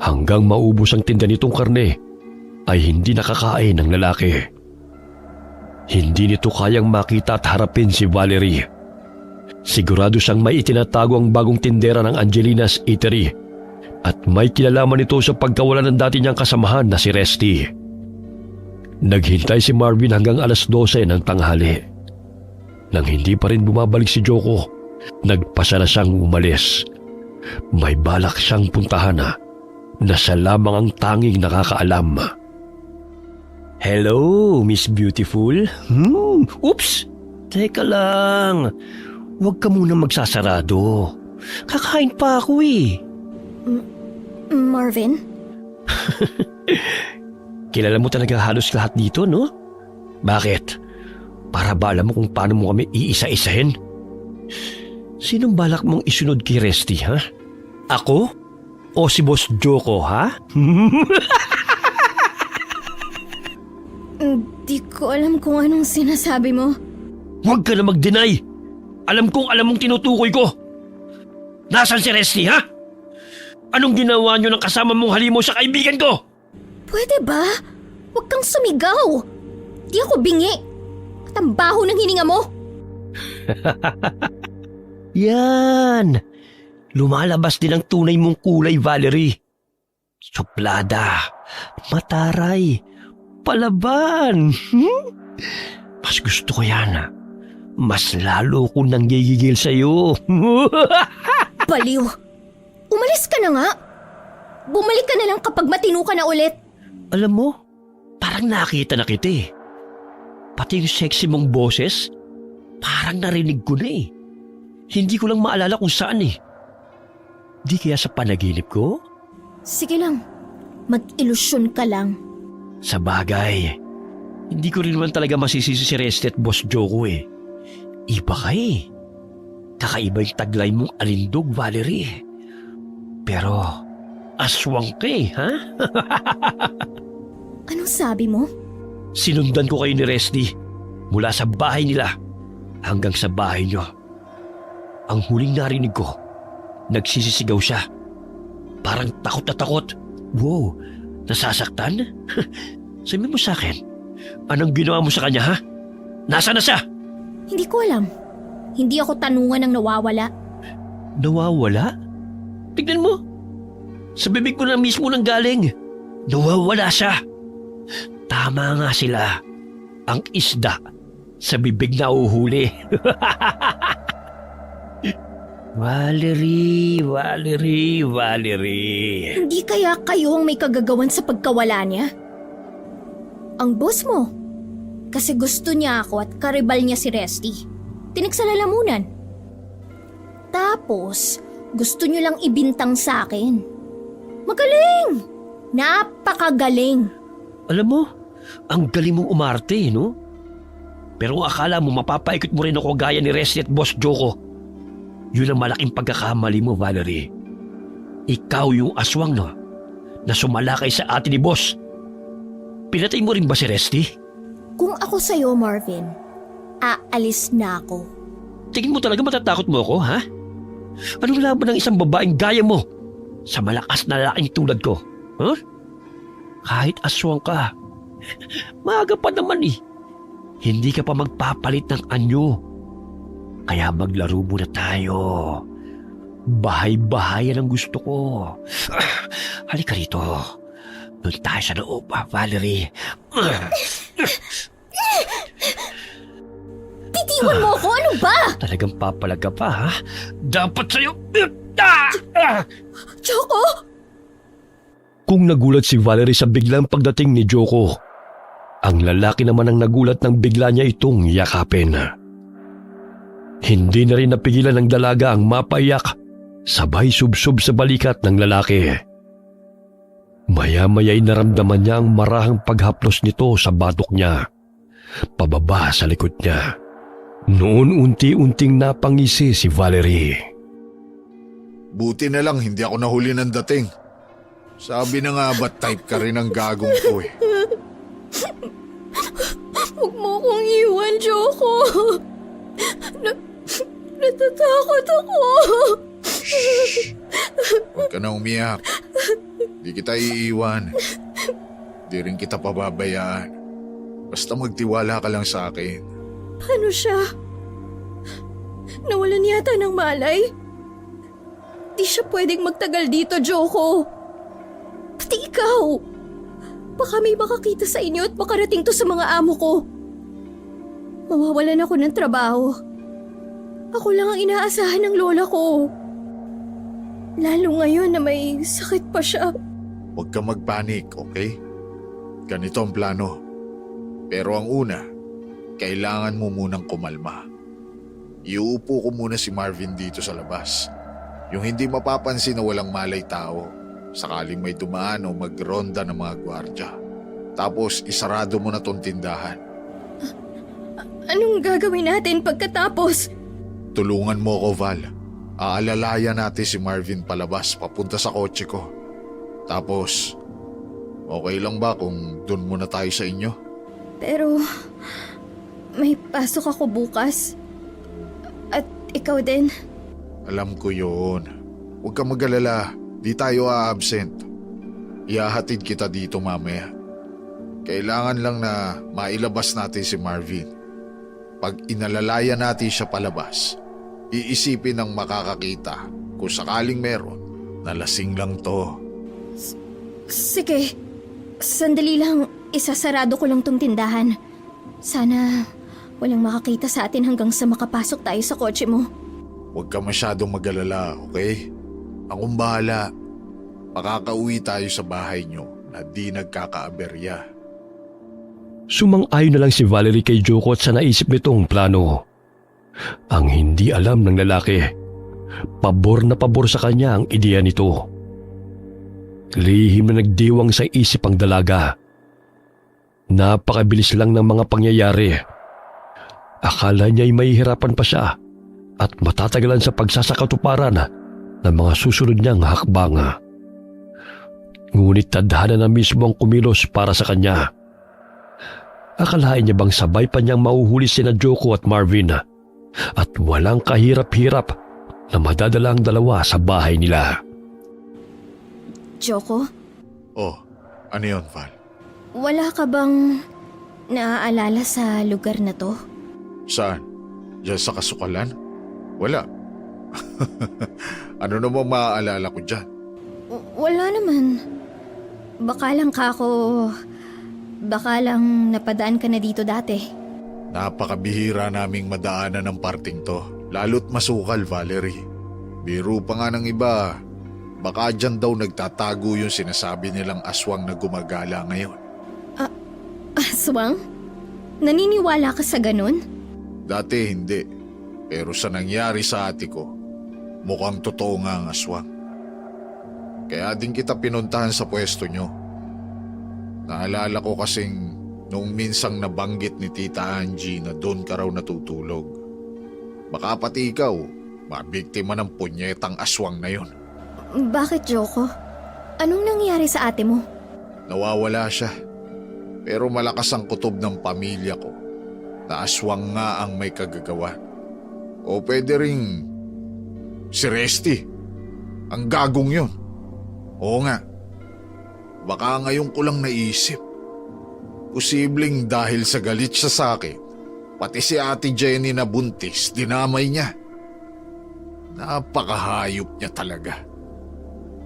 Hanggang maubos ang tinda nitong karne, ay hindi nakakain ng lalaki. Hindi nito kayang makita at harapin si Valerie. Sigurado siyang may itinatago ang bagong tindera ng Angelina's Eatery at may kinalaman ito sa pagkawala ng dati niyang kasamahan na si Resty. Naghintay si Marvin hanggang alas 12 ng tanghali. Nang hindi pa rin bumabalik si Joko, nagpasya na siyang umalis. May balak siyang puntahan na siya lamang ang tanging nakakaalam. Hello, Miss Beautiful? Oops! Teka lang. Huwag ka muna magsasarado. Kakain pa ako eh. Marvin? Kilala mo talaga halos lahat dito, no? Bakit? Para ba alam mo kung paano mo kami iisa-isahin? Sinong balak mong isunod kay Resty, ha? Ako? O si Boss Joko, ha? Hindi ko alam kung anong sinasabi mo. Huwag ka na mag-deny! Alam kong alam mong tinutukoy ko! Nasaan si Resty, ha? Anong ginawa niyo ng kasama mong halimaw sa kaibigan ko? Pwede ba? Huwag kang sumigaw. Di ako bingi. At ang baho ng hininga mo. Yan! Lumalabas din ang tunay mong kulay, Valerie. Suplada, mataray, palaban. Mas gusto ko yan. Mas lalo kong nanggigigil sa'yo. Baliw. Umalis ka na nga. Bumalik ka na lang kapag matino ka na ulit. Alam mo, parang nakita na kita eh. Pati yung sexy mong boses, parang narinig ko na eh. Hindi ko lang maalala kung saan eh. Di kaya sa panaginip ko? Sige lang. Mag-ilusyon ka lang. Sa bagay, hindi ko rin naman talaga masisisi si Resty at Boss Joko eh. Iba ka eh. Kakaiba yung taglay mong alindog, Valerie. Pero, aswang ka eh, ha? Anong sabi mo? Sinundan ko kayo ni Resty mula sa bahay nila hanggang sa bahay niyo. Ang huling narinig ko, nagsisisigaw siya. Parang takot na takot. Wow, nasasaktan? Sabi mo sa akin, anong ginawa mo sa kanya, ha? Nasaan na siya? Hindi ko alam. Hindi ako tanungan ng nawawala. Nawawala? Tignan mo. Sa bibig ko na mismo nang galing. Nawawala siya. Tama nga sila. Ang isda sa bibig na uhuli. Valerie. Hindi kaya kayo ang may kagagawan sa pagkawala niya? Ang boss mo. Kasi gusto niya ako at karibal niya si Resty. Tinagsalalamunan. Tapos, gusto niyo lang ibintang sa akin. Magaling! Napakagaling! Alam mo, ang galing mong umarte, no? Pero akala mo mapapaikot mo rin ako gaya ni Resty at Boss Joko. Yun ang malaking pagkakamali mo, Valerie. Ikaw yung aswang, no? Na sumalakay sa atin ni Boss. Pinatay mo rin ba si Resty? Kung ako sa'yo, Marvin, aalis na ako. Tingin mo talaga matatakot mo ako, ha? Anong laban ng isang babaeng gaya mo sa malakas na lalaking tulad ko? Huh? Kahit aswang ka, maaga pa naman eh. Hindi ka pa magpapalit ng anyo. Kaya maglaro muna tayo. Bahay-bahayan ang gusto ko. Halika rito. Doon tayo sa loob, Valerie. Bitiwan mo ako! Ano ba? Talagang papalaga pa, ha? Dapat sa'yo! Choco! Kung nagulat si Valerie sa biglang pagdating ni Joko, ang lalaki naman ang nagulat nang bigla niya itong yakapin. Hindi na rin napigilan ng dalaga ang mapaiyak, sabay subsob sa balikat ng lalaki. Maya-maya'y naramdaman niya ang marahang paghaplos nito sa batok niya, pababa sa likod niya. Noon unti-unting napangisi si Valerie. Buti na lang hindi ako nahuli ng dating. Sabi na nga ba't type ka rin ang gagong ko eh. Huwag mo akong iwan, Joko. Natatakot ako. Huwag ka na umiyak. Di kita iiwan. Di rin kita pababayaan. Basta magtiwala ka lang sa akin. Paano siya? Nawalan yata ng malay. Di siya pwedeng magtagal dito, Joko. Pati ikaw. Baka may makakita sa inyo at makarating to sa mga amo ko. Mawawalan ako ng trabaho. Ako lang ang inaasahan ng lola ko. Lalo ngayon na may sakit pa siya. Huwag ka magpanik, okay? Ganito ang plano. Pero ang una, kailangan mo munang kumalma. Iuupo ko muna si Marvin dito sa labas. Yung hindi mapapansin na walang malay tao, sakaling may dumaan o magronda ng mga gwardya. Tapos isarado mo na tong tindahan. Anong gagawin natin pagkatapos? Tulungan mo ko, Val. Aalalayan natin si Marvin palabas papunta sa kotse ko. Tapos, okay lang ba kung dun muna tayo sa inyo? Pero may pasok ako bukas. At ikaw din. Alam ko yun. Huwag kang mag-alala. Di tayo a-absent. Ihahatid kita dito mamaya. Kailangan lang na mailabas natin si Marvin. Pag inalalayan natin siya palabas, iisipin ng makakakita kung sakaling meron na lasing lang to. Sige, sandali lang, isasarado ko lang tong tindahan. Sana walang makakita sa atin hanggang sa makapasok tayo sa kotse mo. Huwag ka masyadong mag-alala, okay? Akong bahala. Makakauwi tayo sa bahay nyo na di nagkakaaberya. Sumang-ayon na lang si Valerie kay Joko at sa naisip nitong plano. Ang hindi alam ng lalaki, pabor na pabor sa kanya ang ideya nito. Lihim na nagdiwang sa isip ang dalaga. Napakabilis lang ng mga pangyayari. Akala niya'y mahihirapan pa siya at matatagalan sa pagsasakatuparan ng mga susunod niyang hakbang. Ngunit tadhana na mismo ang kumilos para sa kanya. Akalain niya bang sabay pa niyang mahuhuli sina Joko at Marvin at walang kahirap-hirap na madadala ang dalawa sa bahay nila. Joko, Oh, ano yun, Val? wala ka bang naaalala sa lugar na to? Saan? Diyan sa kasukalan? Wala. Ano namang maaalala ko dyan? Wala naman. Baka lang napadaan ka na dito dati. Napakabihira naming madaanan ng parting to. Lalo't masukal, Valerie. Biro pa nga ng iba. Baka dyan daw nagtatago yung sinasabi nilang aswang na gumagala ngayon. Aswang? Naniniwala ka sa ganun? Dati hindi. Pero sa nangyari sa ate ko, mukhang totoo nga ang aswang. Kaya din kita pinuntahan sa pwesto nyo. Naalala ko kasing noong minsang nabanggit ni Tita Angie na doon ka raw natutulog. Baka pati ikaw, mabiktima ng punyetang aswang na yon. Bakit, Joko? Anong nangyari sa ate mo? Nawawala siya. Pero malakas ang kutob ng pamilya ko na aswang nga ang may kagagawa. O pwede ring si Resty. Ang gagong yon. Oo nga. Baka ngayon ko lang naisip. Posibleng dahil sa galit siya sa akin, pati si Ate Jenny na buntis, dinamay niya. Napakahayop niya talaga.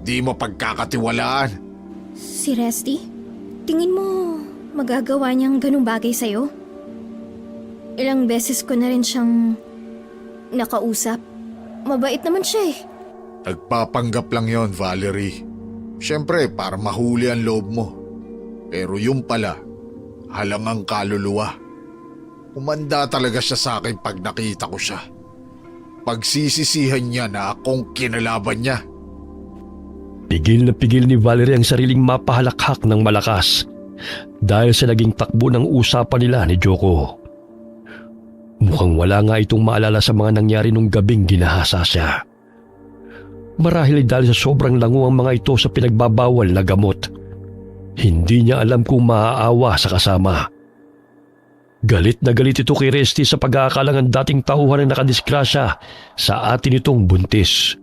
Di mapagkakatiwalaan. Si Resty? Tingin mo magagawa niyang ganung bagay sa'yo? Ilang beses ko na rin siyang nakausap. Mabait naman siya eh. Nagpapanggap lang yon, Valerie. Siyempre, para mahuli ang loob mo. Pero yung pala, halangang kaluluwa. Umanda talaga siya sa akin pag nakita ko siya. Pagsisisihan niya na akong kinalaban niya. Pigil na pigil ni Valerie ang sariling mapahalakhak ng malakas dahil sa naging takbo ng usapan nila ni Joko. Mukhang wala nga itong maalala sa mga nangyari nung gabing ginahasa siya. Marahil dahil sa sobrang lango ang mga ito sa pinagbabawal na gamot. Hindi niya alam kung maaawa sa kasama. Galit na galit ito kay Resty sa pag-aakalang ang dating tauhan na nakadisgrasya sa atin itong buntis.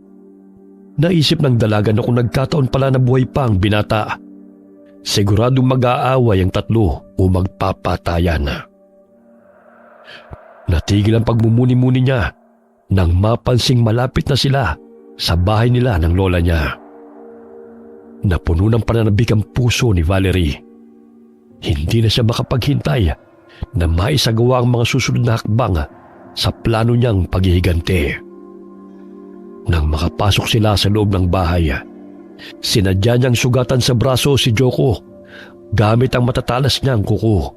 Naisip ng dalaga na kung nagkataon pala na buhay pa ang binata, siguradong mag-aaway ang tatlo o magpapatayan. Natigil ang pagmumuni-muni niya nang mapansing malapit na sila sa bahay nila ng lola niya. Napuno ng pananabik ang puso ni Valerie. Hindi na siya makapaghintay na maisagawa ang mga susunod na hakbang sa plano niyang paghihiganti. Nang makapasok sila sa loob ng bahay, sinadya niyang sugatan sa braso si Joko gamit ang matatalas niyang kuko.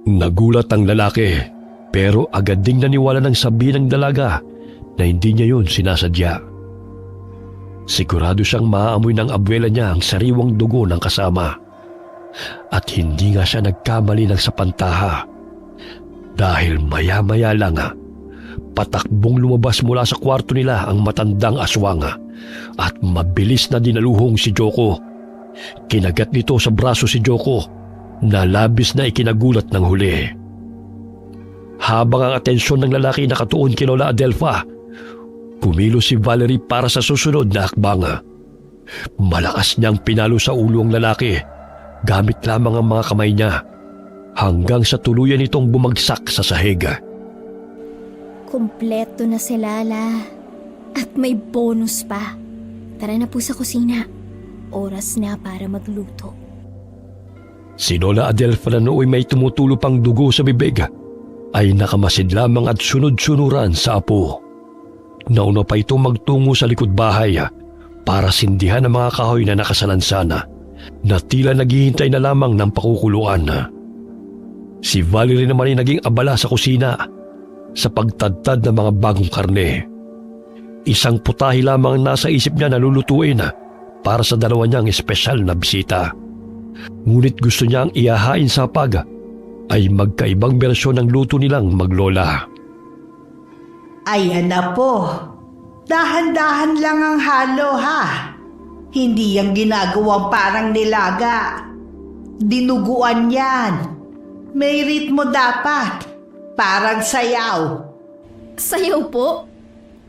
Nagulat ang lalaki pero agad ding naniwala ng sabihin ng dalaga na hindi niya yun sinasadya. Sigurado siyang maaamoy ng abuela niya ang sariwang dugo ng kasama. At hindi nga siya nagkamali ng sapantaha. Dahil maya-maya lang, patakbong lumabas mula sa kwarto nila ang matandang aswang at mabilis na dinaluhong si Joko. Kinagat nito sa braso si Joko na labis na ikinagulat ng huli. Habang ang atensyon ng lalaki nakatuon kay Lola Adelfa, kumilos si Valerie para sa susunod na hakbang. Malakas niyang pinalo sa ulo ang lalaki gamit lamang ang mga kamay niya hanggang sa tuluyan itong bumagsak sa sahig. Kumpleto na si Lala. At may bonus pa. Tara na po sa kusina. Oras na para magluto. Si Lola Adelfa na nooy may tumutulo pang dugo sa bibig ay nakamasid lamang at sunod-sunuran sa apo. Nauna pa itong magtungo sa likod bahay para sindihan ang mga kahoy na nakasalansana na tila naghihintay na lamang ng pakukuluan. Si Valerie naman ay naging abala sa kusina sa pagtadtad ng mga bagong karne. Isang putahe lamang ang nasa isip niya na lulutuin para sa dalawa niyang espesyal na bisita. Ngunit gusto niyang ihahain sa hapag ay magkaibang bersyon ng luto nilang maglola. Ayan na po. Dahan-dahan lang ang halo ha. Hindi yung ginagawang parang nilaga. Dinuguan yan. May ritmo dapat. Parang sayaw. Sayaw po?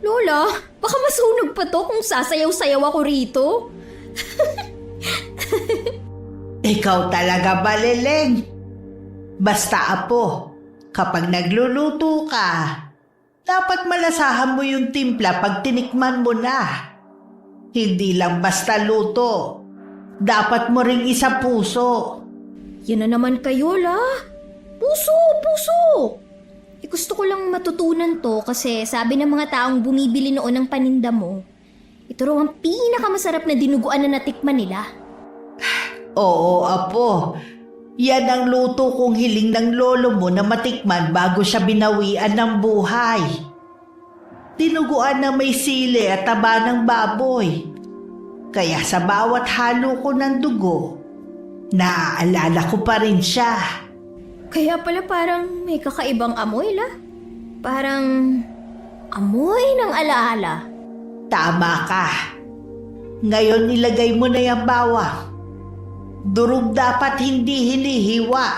Lola, baka masunog pa to kung sasayaw-sayaw ako rito. Ikaw talaga baleleng. Basta apo, kapag nagluluto ka, dapat malasahan mo yung timpla pag tinikman mo na. Hindi lang basta luto. Dapat mo ring isa puso. Yan na naman kayo, La. Puso! Gusto ko lang matutunan to kasi sabi ng mga taong bumibili noon ng paninda mo, ito raw ang pinakamasarap na dinuguan na natikman nila. Oo, apo. Yan ang luto kong hiling ng lolo mo na matikman bago siya binawian ng buhay. Dinuguan na may sili at taba ng baboy. Kaya sa bawat halo ko ng dugo, naaalala ko pa rin siya. Kaya pala parang may kakaibang amoy, La. Parang amoy ng alaala. Tama ka. Ngayon nilagay mo na yung bawang. Durog dapat hindi hinihiwa.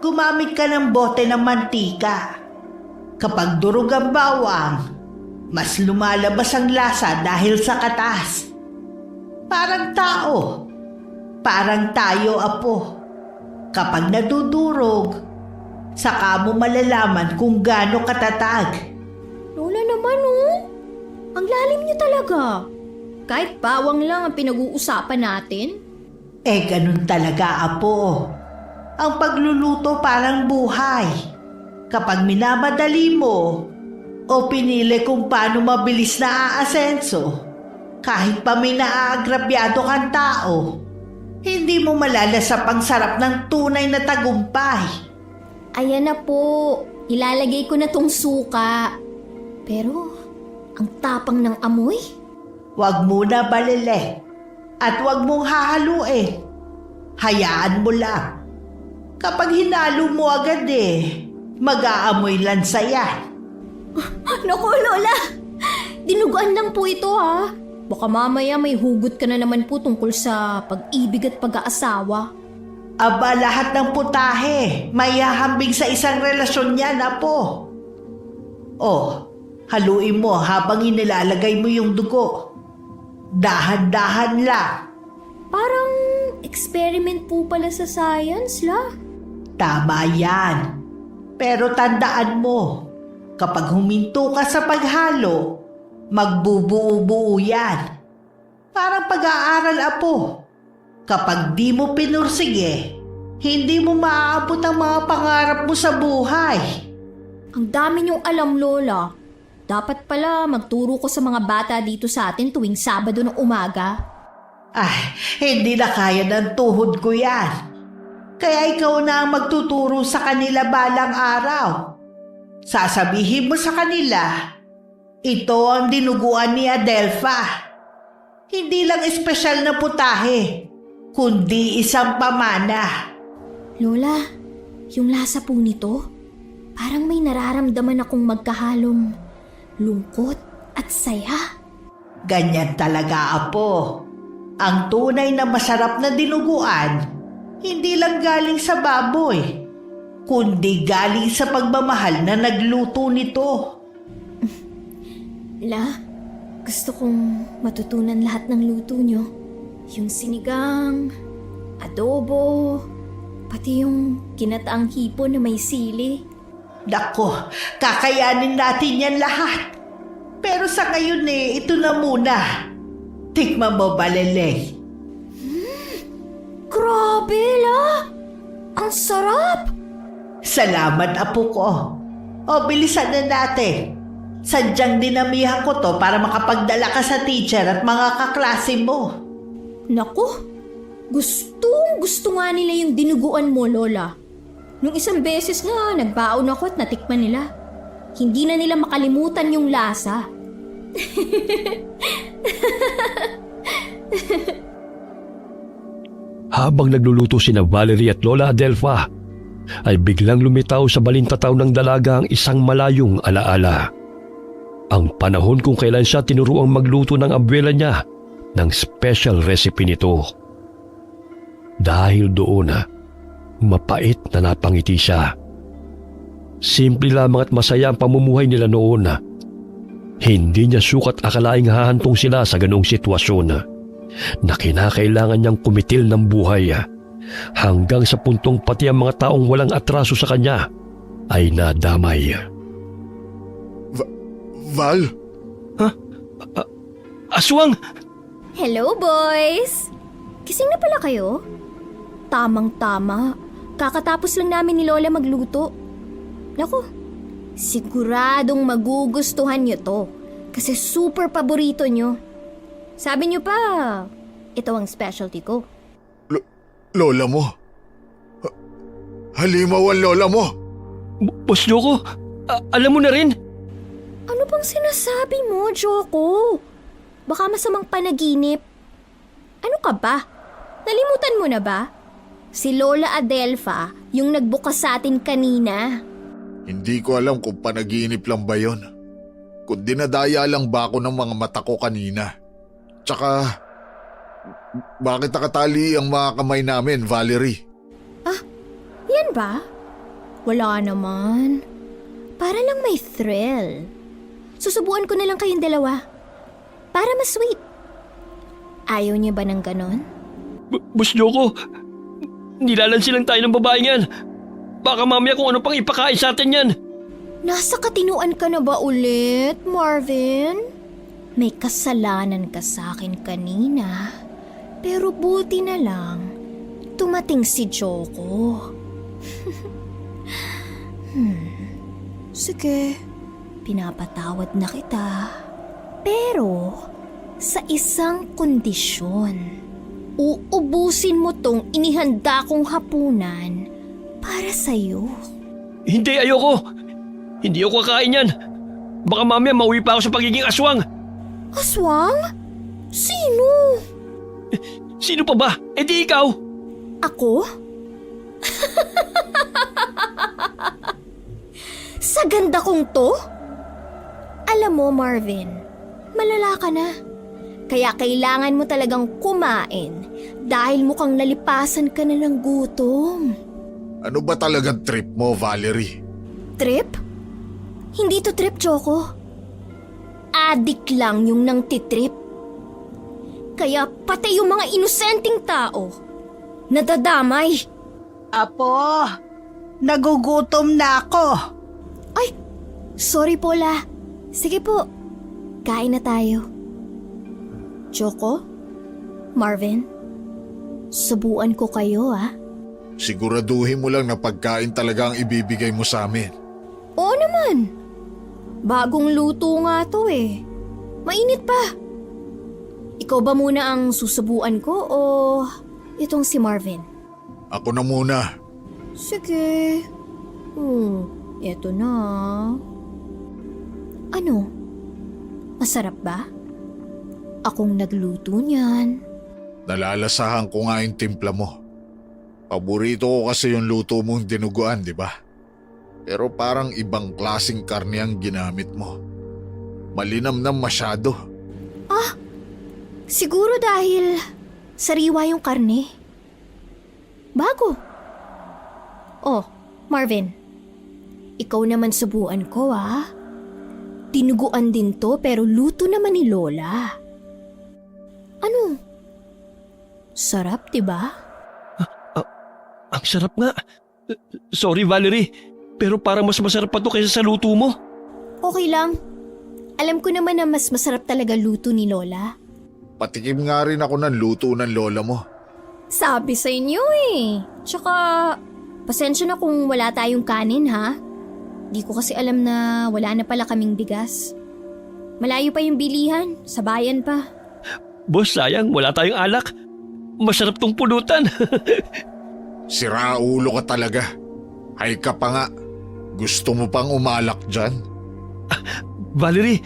Gumamit ka ng bote ng mantika. Kapag durog ang bawang, mas lumalabas ang lasa dahil sa katas. Parang tao. Parang tayo, apo. Kapag nadudurog, saka mo malalaman kung gaano katatag. Lola naman, oh. Ang lalim niyo talaga. Kahit bawang lang ang pinag-uusapan natin. Ganun talaga, apo. Ang pagluluto parang buhay. Kapag minamadali mo o pinili kung paano mabilis na aasenso, kahit pa may naaagrabyado kang tao, hindi mo malalasap ang sarap ng tunay na tagumpay. Ayan na po. Ilalagay ko na tong suka. Pero, ang tapang ng amoy. Huwag muna balele. At huwag mong hahaluin. Hayaan mo lang. Kapag hinalo mo agad mag-aamoy lansa yan. Naku, Lola! Dinuguan lang po ito, ha? Baka mamaya may hugot ka na naman po tungkol sa pag-ibig at pag-aasawa. Aba, lahat ng putahe may hahambing sa isang relasyon yan, apo. Haluin mo habang inilalagay mo yung dugo. Dahan-dahan lang. Parang experiment po pala sa science, La. Tama yan. Pero tandaan mo, Kapag huminto ka sa paghalo, magbubuo-buo yan. Parang pag-aaral, apo. Kapag di mo pinursige, hindi mo maaabot ang mga pangarap mo sa buhay. Ang dami niyong alam, Lola. Dapat pala magturo ko sa mga bata dito sa atin tuwing Sabado ng umaga. Ay, hindi na kaya ng tuhod ko yan. Kaya ikaw na ang magtuturo sa kanila balang araw. Sasabihin mo sa kanila, ito ang dinuguan ni Adelpha. Hindi lang espesyal na putahe, kundi isang pamana. Lola, yung lasa po nito, parang may nararamdaman akong magkahalong lungkot at saya. Ganyan talaga, apo. Ang tunay na masarap na dinuguan, hindi lang galing sa baboy, kundi galing sa pagmamahal na nagluto nito. La, gusto kong matutunan lahat ng luto nyo. Yung sinigang, adobo, pati yung ginataang hipo na may sili. Dako, kakayanin natin yan lahat. Pero sa ngayon ito na muna. Tikman mo, Baleleng. Grabe, La! Ang sarap! Salamat, apo ko. O, bilisan na natin. Sadyang dinamihan ko to para makapagdala ka sa teacher at mga kaklase mo. Naku, gusto nga nila yung dinuguan mo, Lola. Nung isang beses nga, nagbaon ako at natikman nila. Hindi na nila makalimutan yung lasa. Habang nagluluto sina Valerie at Lola Adelpha, ay biglang lumitaw sa balintataw ng dalaga ang isang malayong alaala. Ang panahon kung kailan siya tinuruang magluto ng abuela niya ng special recipe nito. Dahil doon, mapait na napangiti siya. Simple lamang at masaya ang pamumuhay nila noon. Hindi niya sukat akalaing hahantong sila sa ganong sitwasyon na kinakailangan niyang kumitil ng buhay hanggang sa puntong pati ang mga taong walang atraso sa kanya ay nadamay. Val? Aswang! Hello, boys! Gising na pala kayo? Tamang-tama. Kakatapos lang namin ni Lola magluto. Naku, siguradong magugustuhan nyo to kasi super paborito nyo. Sabi nyo pa, ito ang specialty ko. Lola mo? Halimaw ang lola mo? Boss Joko, alam mo na rin? Ano bang sinasabi mo, Joko? Baka masamang panaginip. Ano ka ba? Nalimutan mo na ba? Si Lola Adelpha yung nagbukas sa atin kanina. Hindi ko alam kung panaginip lang ba yon. Kung dinadaya lang ba ako ng mga mata ko kanina. Tsaka, bakit nakatali ang mga kamay namin, Valerie? Yan ba? Wala naman. Para lang may thrill. Susubuan ko na lang kayong dalawa. Para mas sweet. Ayaw niyo ba ng ganon? Boss Joko, nilalansi lang tayo ng babaeng yan. Baka mamaya kung ano pang ipakain sa atin yan. Nasa katinuan ka na ba ulit, Marvin? May kasalanan ka sa akin kanina. Pero buti na lang, tumating si Joko. Sige, pinapatawad na kita. Pero, sa isang kondisyon. Uubusin mo tong inihanda kong hapunan para sa'yo. Hindi, ayoko. Hindi ako kakain yan. Baka mamaya mauwi pa ako sa pagiging aswang. Aswang? Sino? Sino pa ba? E di ikaw. Ako? Sa ganda kong to? Alam mo, Marvin, malala ka na. Kaya kailangan mo talagang kumain dahil mukhang nalipasan ka na ng gutom. Ano ba talagang trip mo, Valerie? Trip? Hindi to trip, Choco. Adik lang yung nang titrip. Kaya pati yung mga inosenteng tao nadadamay. Apo, nagugutom na ako. Ay, Sorry po, La. Sige po, kain na tayo. Choco? Marvin? Subuan ko kayo, ah. Siguraduhin mo lang na pagkain talaga ang ibibigay mo sa amin. Oo naman. Bagong luto nga to eh. Mainit pa. Ikaw ba muna ang susubuan ko o itong si Marvin? Ako na muna. Sige. Eto na. Ano? Masarap ba? Akong nagluto niyan. Nalalasahan ko nga yung timpla mo. Paborito ko kasi yung luto mong dinuguan, di ba? Pero parang ibang klaseng karne ang ginamit mo. Malinamnam masyado. Siguro dahil sariwa yung karne. Bago. Oh, Marvin. Ikaw naman subuan ko, ah. Tinuguan din to pero luto naman ni Lola. Ano? Sarap, diba? Ang sarap nga. Sorry Valerie, pero parang mas masarap pa to kaysa sa luto mo. Okay lang. Alam ko naman na mas masarap talaga luto ni Lola. Patikim nga rin ako ng luto ng lola mo. Sabi sa inyo eh. Tsaka, pasensya na kung wala tayong kanin ha. Di ko kasi alam na wala na pala kaming bigas. Malayo pa yung bilihan, sa bayan pa. Boss, sayang, wala tayong alak. Masarap tong pulutan. Siraulo ka talaga. Hay ka pa nga. Gusto mo pang umalak dyan? Valerie,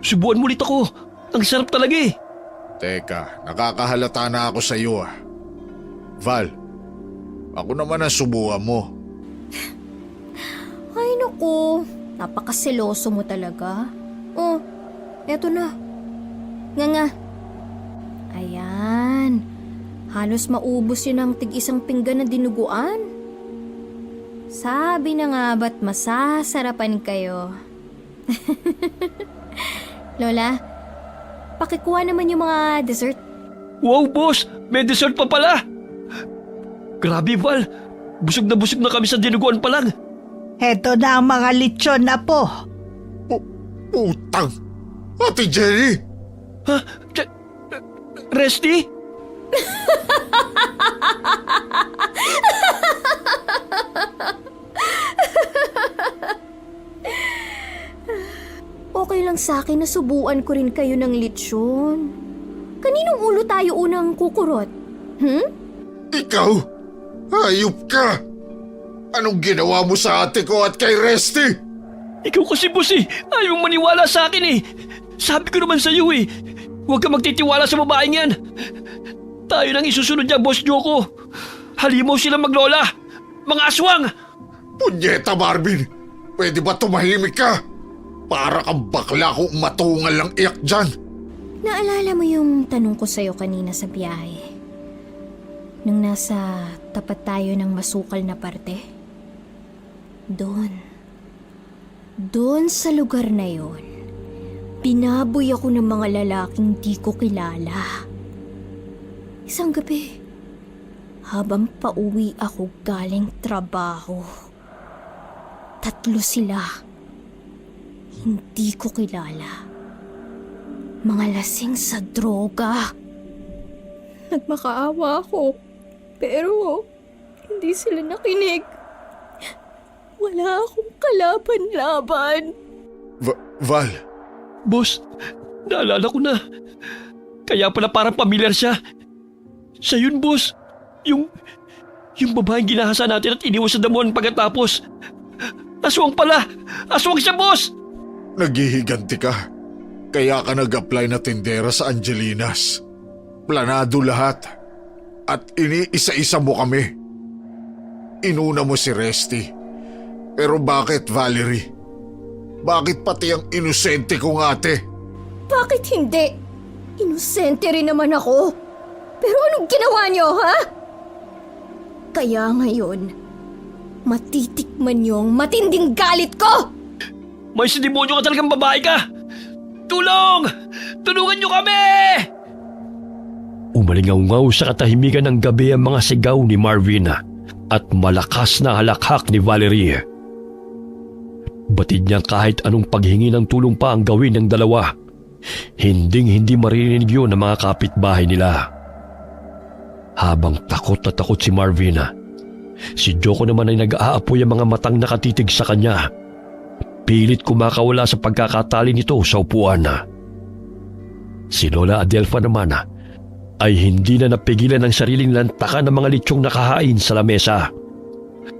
subuan mo ulit ako. Ang sarap talaga eh. Teka, nakakahalata na ako sa iyo ah. Val, ako naman ang subukan mo. Ay naku, napakaseloso mo talaga. Oh, eto na. Nga. Ayan, halos maubos yun ang tig-isang pinggan na dinuguan. Sabi na nga ba't masasarapan kayo? Lola, pakikuha naman yung mga dessert. Wow boss, may dessert pa pala. Grabe Val, busog na kami sa dinuguan pa lang. Heto na ang mga lechon na po. Putang! Ate Jenny! Ha? Resty? Okay lang sa akin na subuan ko rin kayo ng lechon. Kaninong ulo tayo unang kukurot? Ikaw? Hayop ka! Anong ginawa mo sa ate ko at kay Resty? Ikaw kasi boss eh, ayaw maniwala sa akin eh. Sabi ko naman sa iyo eh, huwag ka magtitiwala sa babaeng yan. Tayo nang isusunod niya, Boss Joko. Halimaw sila maglola. Mga aswang! Punyeta Marvin, pwede ba tumahimik ka? Para kang bakla kung matungal lang iyak dyan. Naalala mo yung tanong ko sa'yo kanina sa biyahe? Nung nasa tapat tayo ng masukal na parte? Doon sa lugar na yon, binaboy ako ng mga lalaking di ko kilala. Isang gabi, habang pauwi ako galing trabaho, 3 sila. Hindi ko kilala. Mga lasing sa droga. Nagmakaawa ako, pero hindi sila nakinig. Wala akong kalaban-laban. Val, Boss, naalala ko na. Kaya pala parang pamilyar siya. Siya yun, boss. Yung babaeng ginahasa natin at iniwan sa damuhan pagkatapos. Aswang pala! Aswang siya, boss! naghihiganti ka. Kaya ka nag-apply na tindera sa Angelinas. Planado lahat. At iniisa-isa mo kami. Inuna mo si Resty. Pero bakit, Valerie? Bakit pati ang inosente kong ate? Bakit hindi? Inosente rin naman ako. Pero anong ginawa niyo, ha? Kaya ngayon, matitikman niyo ang matinding galit ko! May sidemonyo ka talagang babae ka! Tulong! Tulungan niyo kami! Umalingaw-ngaw sa katahimikan ng gabi ang mga sigaw ni Marvin at malakas na halakhak ni Valerie. Batid niya kahit anong paghingi ng tulong pa ang gawin ng dalawa. Hinding-hindi maririnig yun ng mga kapitbahay nila. Habang takot na takot si Marvin, si Joko naman ay nag-aapoy ang mga matang nakatitig sa kanya. Pilit kumakawala sa pagkakatali nito sa upuan. Si Lola Adelfa naman ay hindi na napigilan ng sariling lantakan ng mga litsyong nakahain sa lamesa.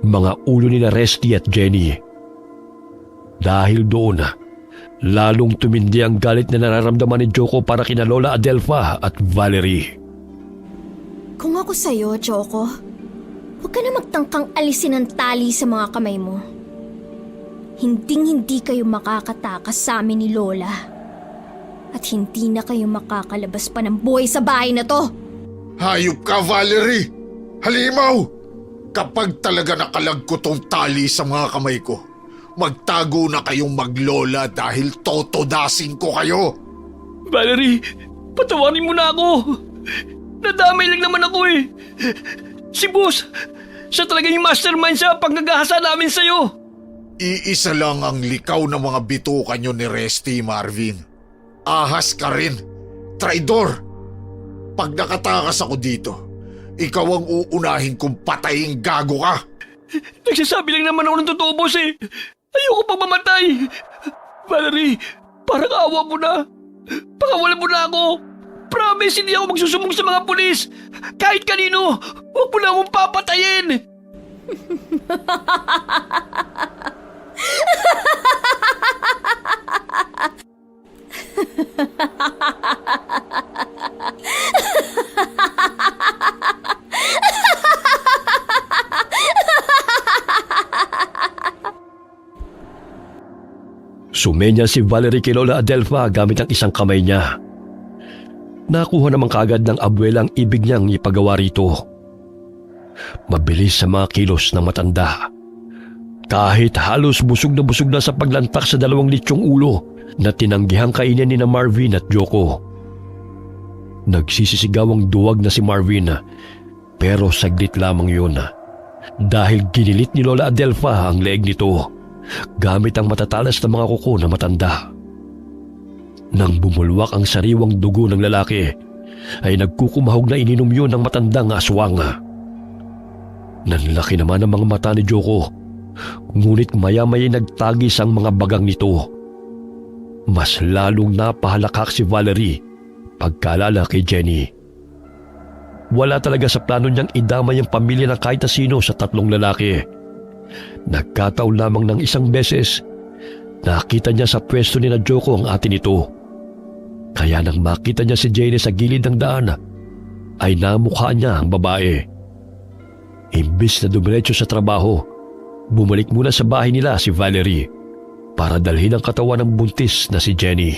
Mga ulo nila Resty at Jenny. Dahil doon, lalong tumindi ang galit na nararamdaman ni Joko para kina Lola Adelfa at Valerie. Kung ako sa'yo, Joko, huwag ka na magtangkang alisin ang tali sa mga kamay mo. Hinding-hindi kayo makakatakas sa amin ni Lola. At hindi na kayo makakalabas pa ng buhay sa bahay na to. Hayop ka, Valerie! Halimaw! Kapag talaga nakalagko tong tali sa mga kamay ko, magtago na kayong maglola dahil totodasin ko kayo! Valerie, patawarin mo na ako. Nadamay lang naman ako eh. Si Boss, siya talaga yung mastermind sa paggagahasa namin sa'yo. Iisa lang ang likaw ng mga bitukan nyo ni Resty, Marvin. Ahas ka rin. Traidor. Pag nakatakas ako dito, ikaw ang uunahin kung patayin gago ka. Nagsasabi lang naman ako ng totoo, Boss eh. Ayoko pang mamatay. Valerie, parang awa mo na. Pakawalan mo na ako. Promise, hindi ako magsusumbong sa mga pulis. Kahit kanino, huwag mo na akong papatayin. Sumenya si Valerie kay Lola Adelfa gamit ang isang kamay niya. Nakuha naman kaagad ng abuela ang ibig niyang ipagawa rito. Mabilis sa mga kilos ng matanda. Kahit halos busog na sa paglantak sa dalawang litsyong ulo na tinanggihang kainin ni na Marvin at Joko. Nagsisisigaw ang duwag na si Marvin, pero saglit lamang yun dahil ginilit ni Lola Adelfa ang leeg nito gamit ang matatalas na mga kuko na matanda. Nang bumulwak ang sariwang dugo ng lalaki, ay nagkukumahog na ininom yun ng matandang aswang. Nanlaki naman ang mga mata ni Joko, ngunit maya-maya nagtagis ang mga bagang nito. Mas lalong napahalakak si Valerie pagkaalala kay Jenny. Wala talaga sa plano niyang idamay ang pamilya ng kahit na sino sa tatlong lalaki. Nagkataon lamang ng isang beses, nakita niya sa pwesto ni na Joko ang ate nito. Kaya nang makita niya si Jenny sa gilid ng daan, ay namukha niya ang babae. Imbis na dumiretso sa trabaho, bumalik muna sa bahay nila si Valerie para dalhin ang katawan ng buntis na si Jenny.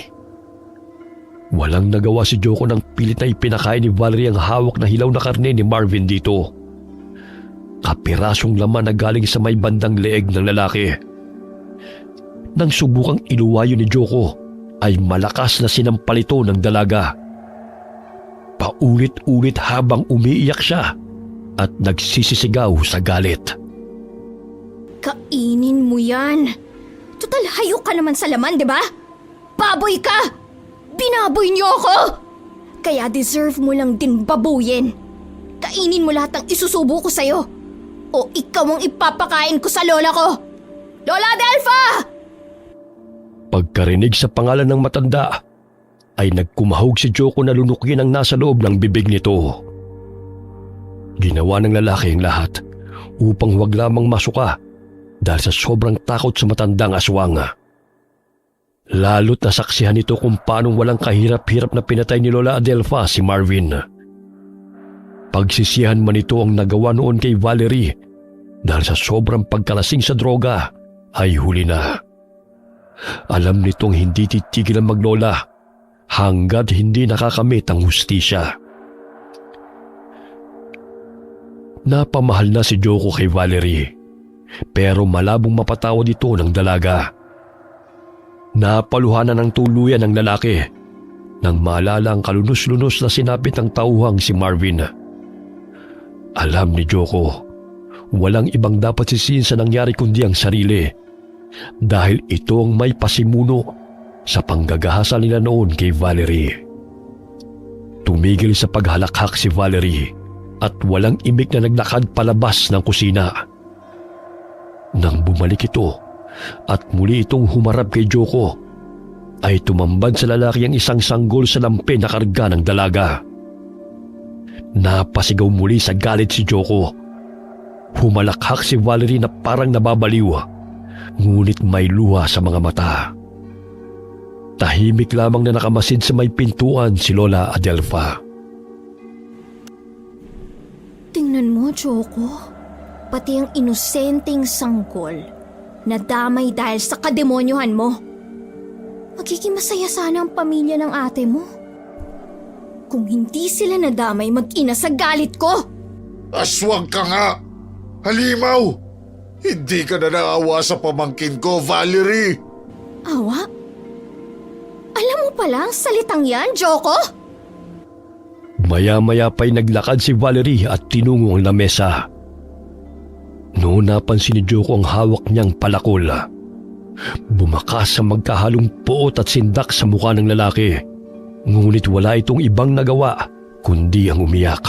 Walang nagawa si Joko nang pilit na ipinakain ni Valerie ang hawak na hilaw na karne ni Marvin dito. Kapirasong laman na galing sa may bandang leeg ng lalaki. Nang subukang iluwayo ni Joko, ay malakas na sinampalito ng dalaga. Paulit-ulit habang umiiyak siya at nagsisisigaw sa galit. Kainin mo yan. Total hayok ka naman sa laman, di ba? Baboy ka! Binaboy niyo ako! Kaya deserve mo lang din babuyin. Kainin mo lahat ng isusubo ko sa'yo. O ikaw ang ipapakain ko sa lola ko. Lola Adelfa! Pagkarinig sa pangalan ng matanda, ay nagkumahog si Joko na lunukin ang nasa loob ng bibig nito. Ginawa ng lalaki ang lahat upang huwag lamang masuka dahil sa sobrang takot sa matandang aswang. Lalo't nasaksihan nito kung paanong walang kahirap-hirap na pinatay ni Lola Adelfa si Marvin. Pagsisihan man ito ang nagawa noon kay Valerie dahil sa sobrang pagkalasing sa droga ay huli na. Alam nitong hindi titigil ang maglola hanggat hindi nakakamit ang hustisya. Napamahal na si Joko kay Valerie, pero malabong mapatawad ito ng dalaga. Napaluhanan ng tuluyan ng lalaki nang maalala ang kalunos-lunos na sinapit ng tauhang si Marvin. Alam ni Joko, walang ibang dapat sisihin sa nangyari kundi ang sarili. dahil ito ang may pasimuno sa panggagahasa nila noon kay Valerie. Tumigil sa paghalakhak si Valerie at walang imik na naglakad palabas ng kusina. Nang bumalik ito at muli itong humarap kay Joko, ay tumambad sa lalaki ang isang sanggol sa lampe na karga ng dalaga. Napasigaw muli sa galit si Joko. Humalakhak si Valerie na parang nababaliw, ngunit may luha sa mga mata. Tahimik lamang na nakamasid sa may pintuan si Lola Adelfa. Tingnan mo, Joko. Pati ang inosenteng sanggol nadamay dahil sa kademonyohan mo. Magiging masaya sana ang pamilya ng ate mo. Kung hindi sila nadamay mag-ina sa galit ko. Aswang ka nga! Halimaw! Hindi ka na naawa sa pamangkin ko, Valerie! Awa? Alam mo pala ang salitang yan, Joko? Maya-maya pa'y naglakad si Valerie at tinungo ang lamesa. Noon napansin ni Joko ang hawak niyang palakol. Bumakas sa magkahalong puot at sindak sa mukha ng lalaki. Ngunit wala itong ibang nagawa kundi ang umiyak.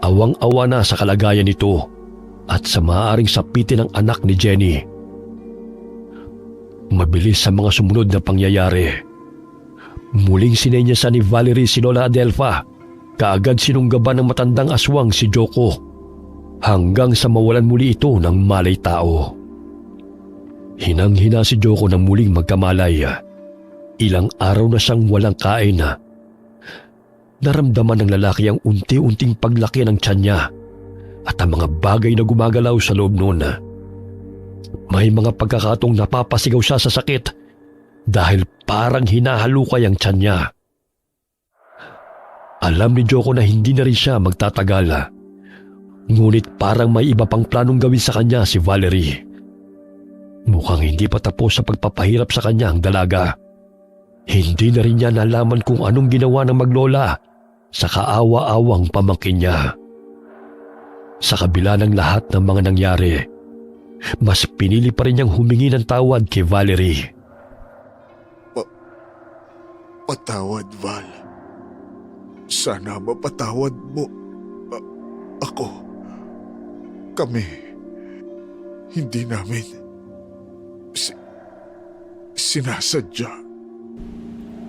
Awang-awa na sa kalagayan nito at sa maaaring sapitin ng anak ni Jenny. Mabilis sa mga sumunod na pangyayari. Muling sinenyasan ni Valerie si Lola Adelfa. Kaagad sinunggaban ng matandang aswang si Joko hanggang sa mawalan muli ito ng malay tao. Hinang-hina si Joko nang muling magkamalay. Ilang araw na siyang walang kain. Naramdaman ng lalaki ang unti-unting paglaki ng tiyan niya at ang mga bagay na gumagalaw sa loob noon. May mga pagkakataong napapasigaw siya sa sakit dahil parang hinahalukay ang tiyan niya. Alam ni Joko na hindi na rin siya magtatagal. Ngunit parang may iba pang planong gawin sa kanya si Valerie. Mukhang hindi pa tapos sa pagpapahirap sa kanya ang dalaga. Hindi na rin niya nalaman kung anong ginawa ng maglola sa kaawa-awang pamangkin niya. Sa kabila ng lahat ng mga nangyari, mas pinili pa rin niyang humingi ng tawad kay Valerie. Patawad, Val. Sana mapatawad mo ako. Kami, hindi namin sinasadya.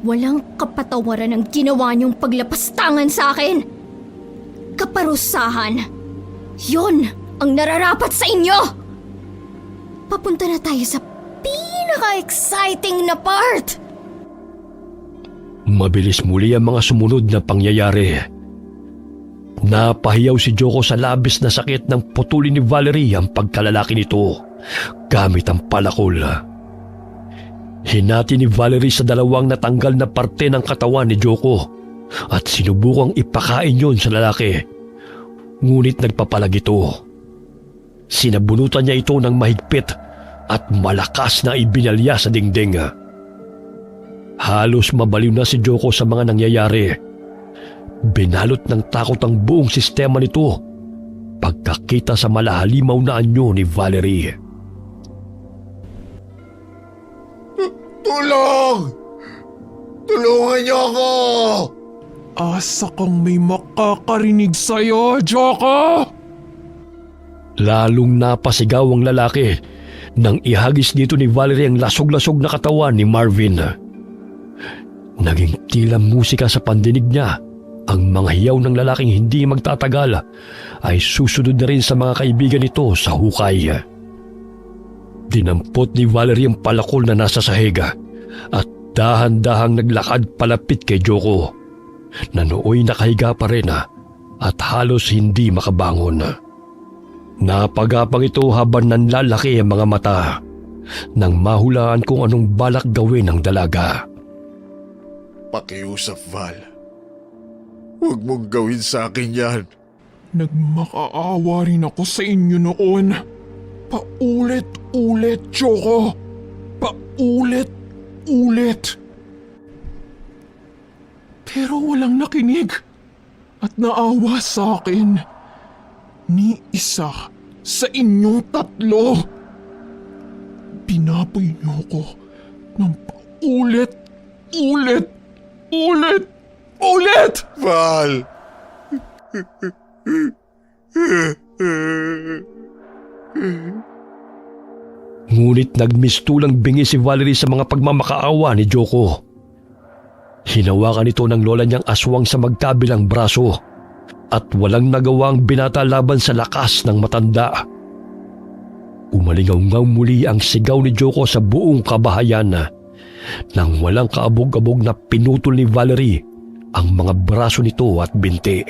Walang kapatawaran ang ginawa niyong paglapastangan sa akin. Kaparusahan. Yon ang nararapat sa inyo. Papunta na tayo sa pinaka-exciting na part. Mabilis muli ang mga sumunod na pangyayari. Napahiyaw si Joko sa labis na sakit nang putulin ni Valerie ang pagkalalaki nito gamit ang palakol. Hinati ni Valerie sa dalawang natanggal na parte ng katawan ni Joko at sinubukang ipakain yon sa lalaki. Ngunit nagpapalag ito. Sinabunutan niya ito ng mahigpit at malakas na ibinalya sa dingding. Halos mabaliw na si Joko sa mga nangyayari. Binalot ng takot ang buong sistema nito pagkakita sa malahalimaw na anyo ni Valerie. Tulong! Tulungan niyo ako! Asa kang may makakarinig sa'yo, Joko! Lalong napasigaw ang lalaki nang ihagis dito ni Valerie ang lasog-lasog na katawan ni Marvin. Naging tila musika sa pandinig niya. Ang mga hiyaw ng lalaking hindi magtatagal ay susunod na rin sa mga kaibigan nito sa hukay. Dinampot ni Valerie ang palakol na nasa sahig at dahan-dahang naglakad palapit kay Joko na nooy nakahiga pa rin at halos hindi makabangon. Napagapang ito habang nanlalaki ang mga mata nang mahulaan kung anong balak gawin ng dalaga. Pakiusap, Val. Huwag mong gawin sa akin yan. Nagmakaawa rin ako sa inyo noon. Paulit-ulit, Joko. Paulit-ulit. Pero walang nakinig at naawa sa akin. Ni isa sa inyong tatlo. Tinapoy niyo ko ng ulit. Val! Ngunit nagmistulang bingi si Valerie sa mga pagmamakaawa ni Joko. Hinawakan ito ng lola niyang aswang sa magkabilang braso at walang nagawang binata laban sa lakas ng matanda. Umalingaw-ngaw muli ang sigaw ni Joko sa buong kabahayan nang walang kaabog-abog na pinutol ni Valerie ang mga braso nito at binti.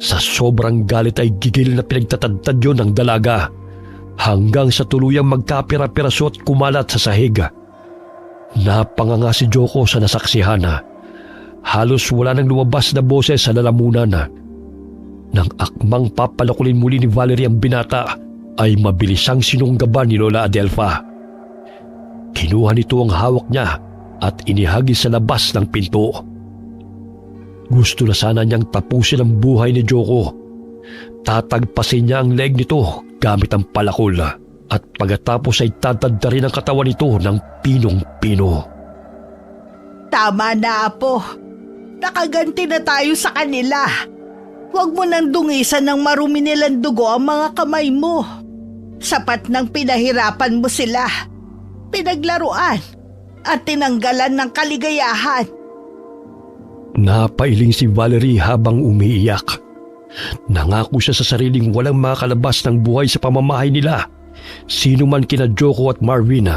Sa sobrang galit ay gigil na pinagtatadtad yun ng dalaga hanggang sa tuluyang magkapira-piraso at kumalat sa sahig. Napanganga si Joko sa nasaksihan. Halos wala nang lumabas na boses sa lalamunan. Nang akmang papalakulin muli ni Valerie ang binata, ay mabilisang sinunggaban ni Lola Adelfa. Kinuha nito ang hawak niya at inihagis sa labas ng pinto. Gusto na sana niyang tapusin ang buhay ni Joko. Tatagpasin niya ang leg nito gamit ang palakol at pagkatapos ay tatadda rin ang katawan nito ng pinong-pino. Tama na, Apo. Nakaganti na tayo sa kanila. Huwag mo nang dungisan ng marumi nilang dugo ang mga kamay mo. Sapat nang pinahirapan mo sila, pinaglaruan, at tinanggalan ng kaligayahan. Napailing si Valerie habang umiiyak. Nangako siya sa sariling walang makalabas ng buhay sa pamamahay nila, sino man kina Joko at Marvin,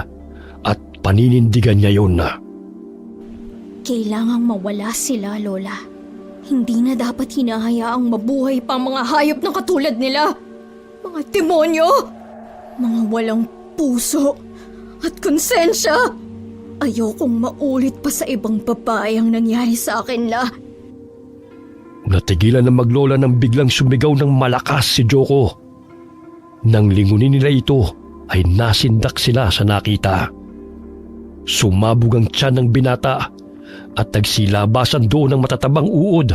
at paninindigan niya yun. Kailangang mawala sila, Lola. Hindi na dapat hinahayaang mabuhay pa ang mga hayop na katulad nila. Mga demonyo! Mga walang puso at konsensya! Ayokong maulit pa sa ibang babae ang nangyari sa akin, La. Natigilan na maglola nang biglang sumigaw ng malakas si Joko. Nang lingunin nila ito ay nasindak sila sa nakita. Sumabog ang tiyan ng binata at nagsilabasan doon ng matatabang uod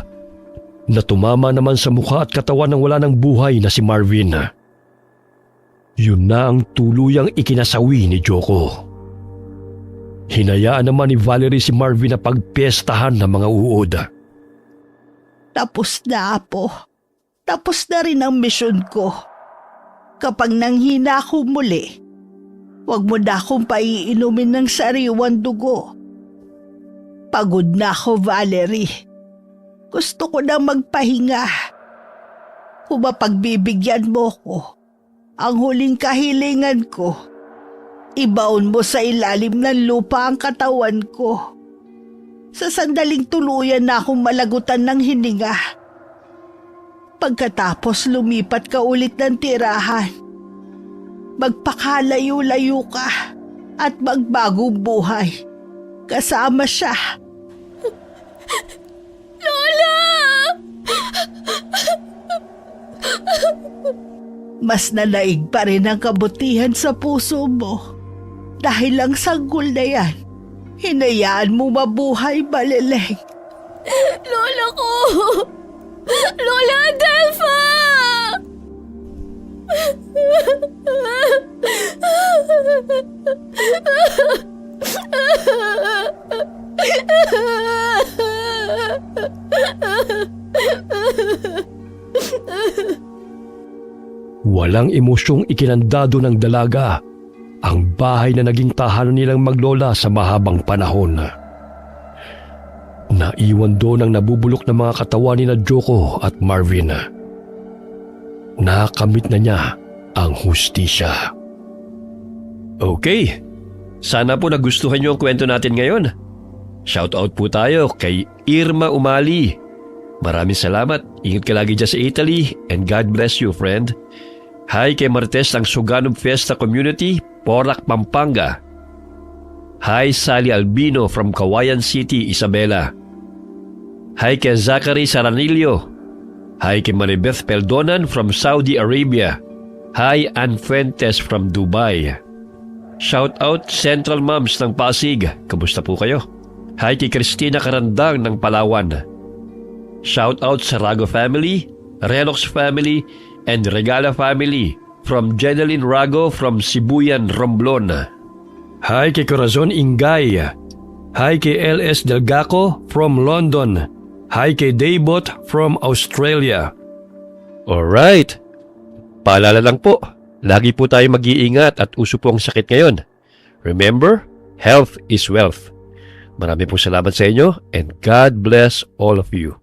na tumama naman sa mukha at katawan ng wala ng buhay na si Marvin. Yun na ang tuluyang ikinasawi ni Joko. Hinayaan naman ni Valerie si Marvin na pagpiestahan ng mga uod. Tapos na, Apo. Tapos na rin ang misyon ko. Kapag nanghina ako muli, huwag mo na akong paiinumin ng sariwang dugo. Pagod na ako, Valerie. Gusto ko na magpahinga. Kung mapagbibigyan mo ko, ang huling kahilingan ko, ibaon mo sa ilalim ng lupa ang katawan ko. Sa sandaling tuluyan na akong malagutan ng hininga. Pagkatapos lumipat ka ulit ng tirahan, magpakalayo-layo ka at magbagong buhay. Kasama siya. Lola! Mas nanaig pa rin ang kabutihan sa puso mo. Dahil ang sanggol na yan, hinayaan mo mabuhay, Baleleng. Lola ko! Lola Adelfa! Walang emosyong ikinandado ng dalaga ang bahay na naging tahanan nilang maglola sa mahabang panahon. Naiwan doon ang nabubulok na mga katawan ni na Joko at Marvin. Nakamit na niya ang hustisya. Okay, sana po nagustuhan niyo ang kwento natin ngayon. Shoutout po tayo kay Irma Umali. Maraming salamat. Ingat ka lagi dyan sa Italy and God bless you, friend. Hi kay Martes ng Suganub Fiesta Community, Porac, Pampanga. Hi Sally Albino from Kawayan City, Isabela. Hi kay Zachary Saranillo. Hi kay Maribeth Peldonan from Saudi Arabia. Hi Ann Fuentes from Dubai. Shout out Central Moms ng Pasig. Kamusta po kayo? Hi kay Christina Karandang ng Palawan. Shout out sa Rago family, Relox family, and Regala family from Jeneline Rago from Sibuyan, Romblon. Hi kay Corazon Ingay. Hi kay LS Delgaco from London. Hi kay Daybot from Australia. Alright. Paalala lang po, lagi po tayo mag-iingat at uso po ang sakit ngayon. Remember, health is wealth. Marami pong salamat sa inyo and God bless all of you.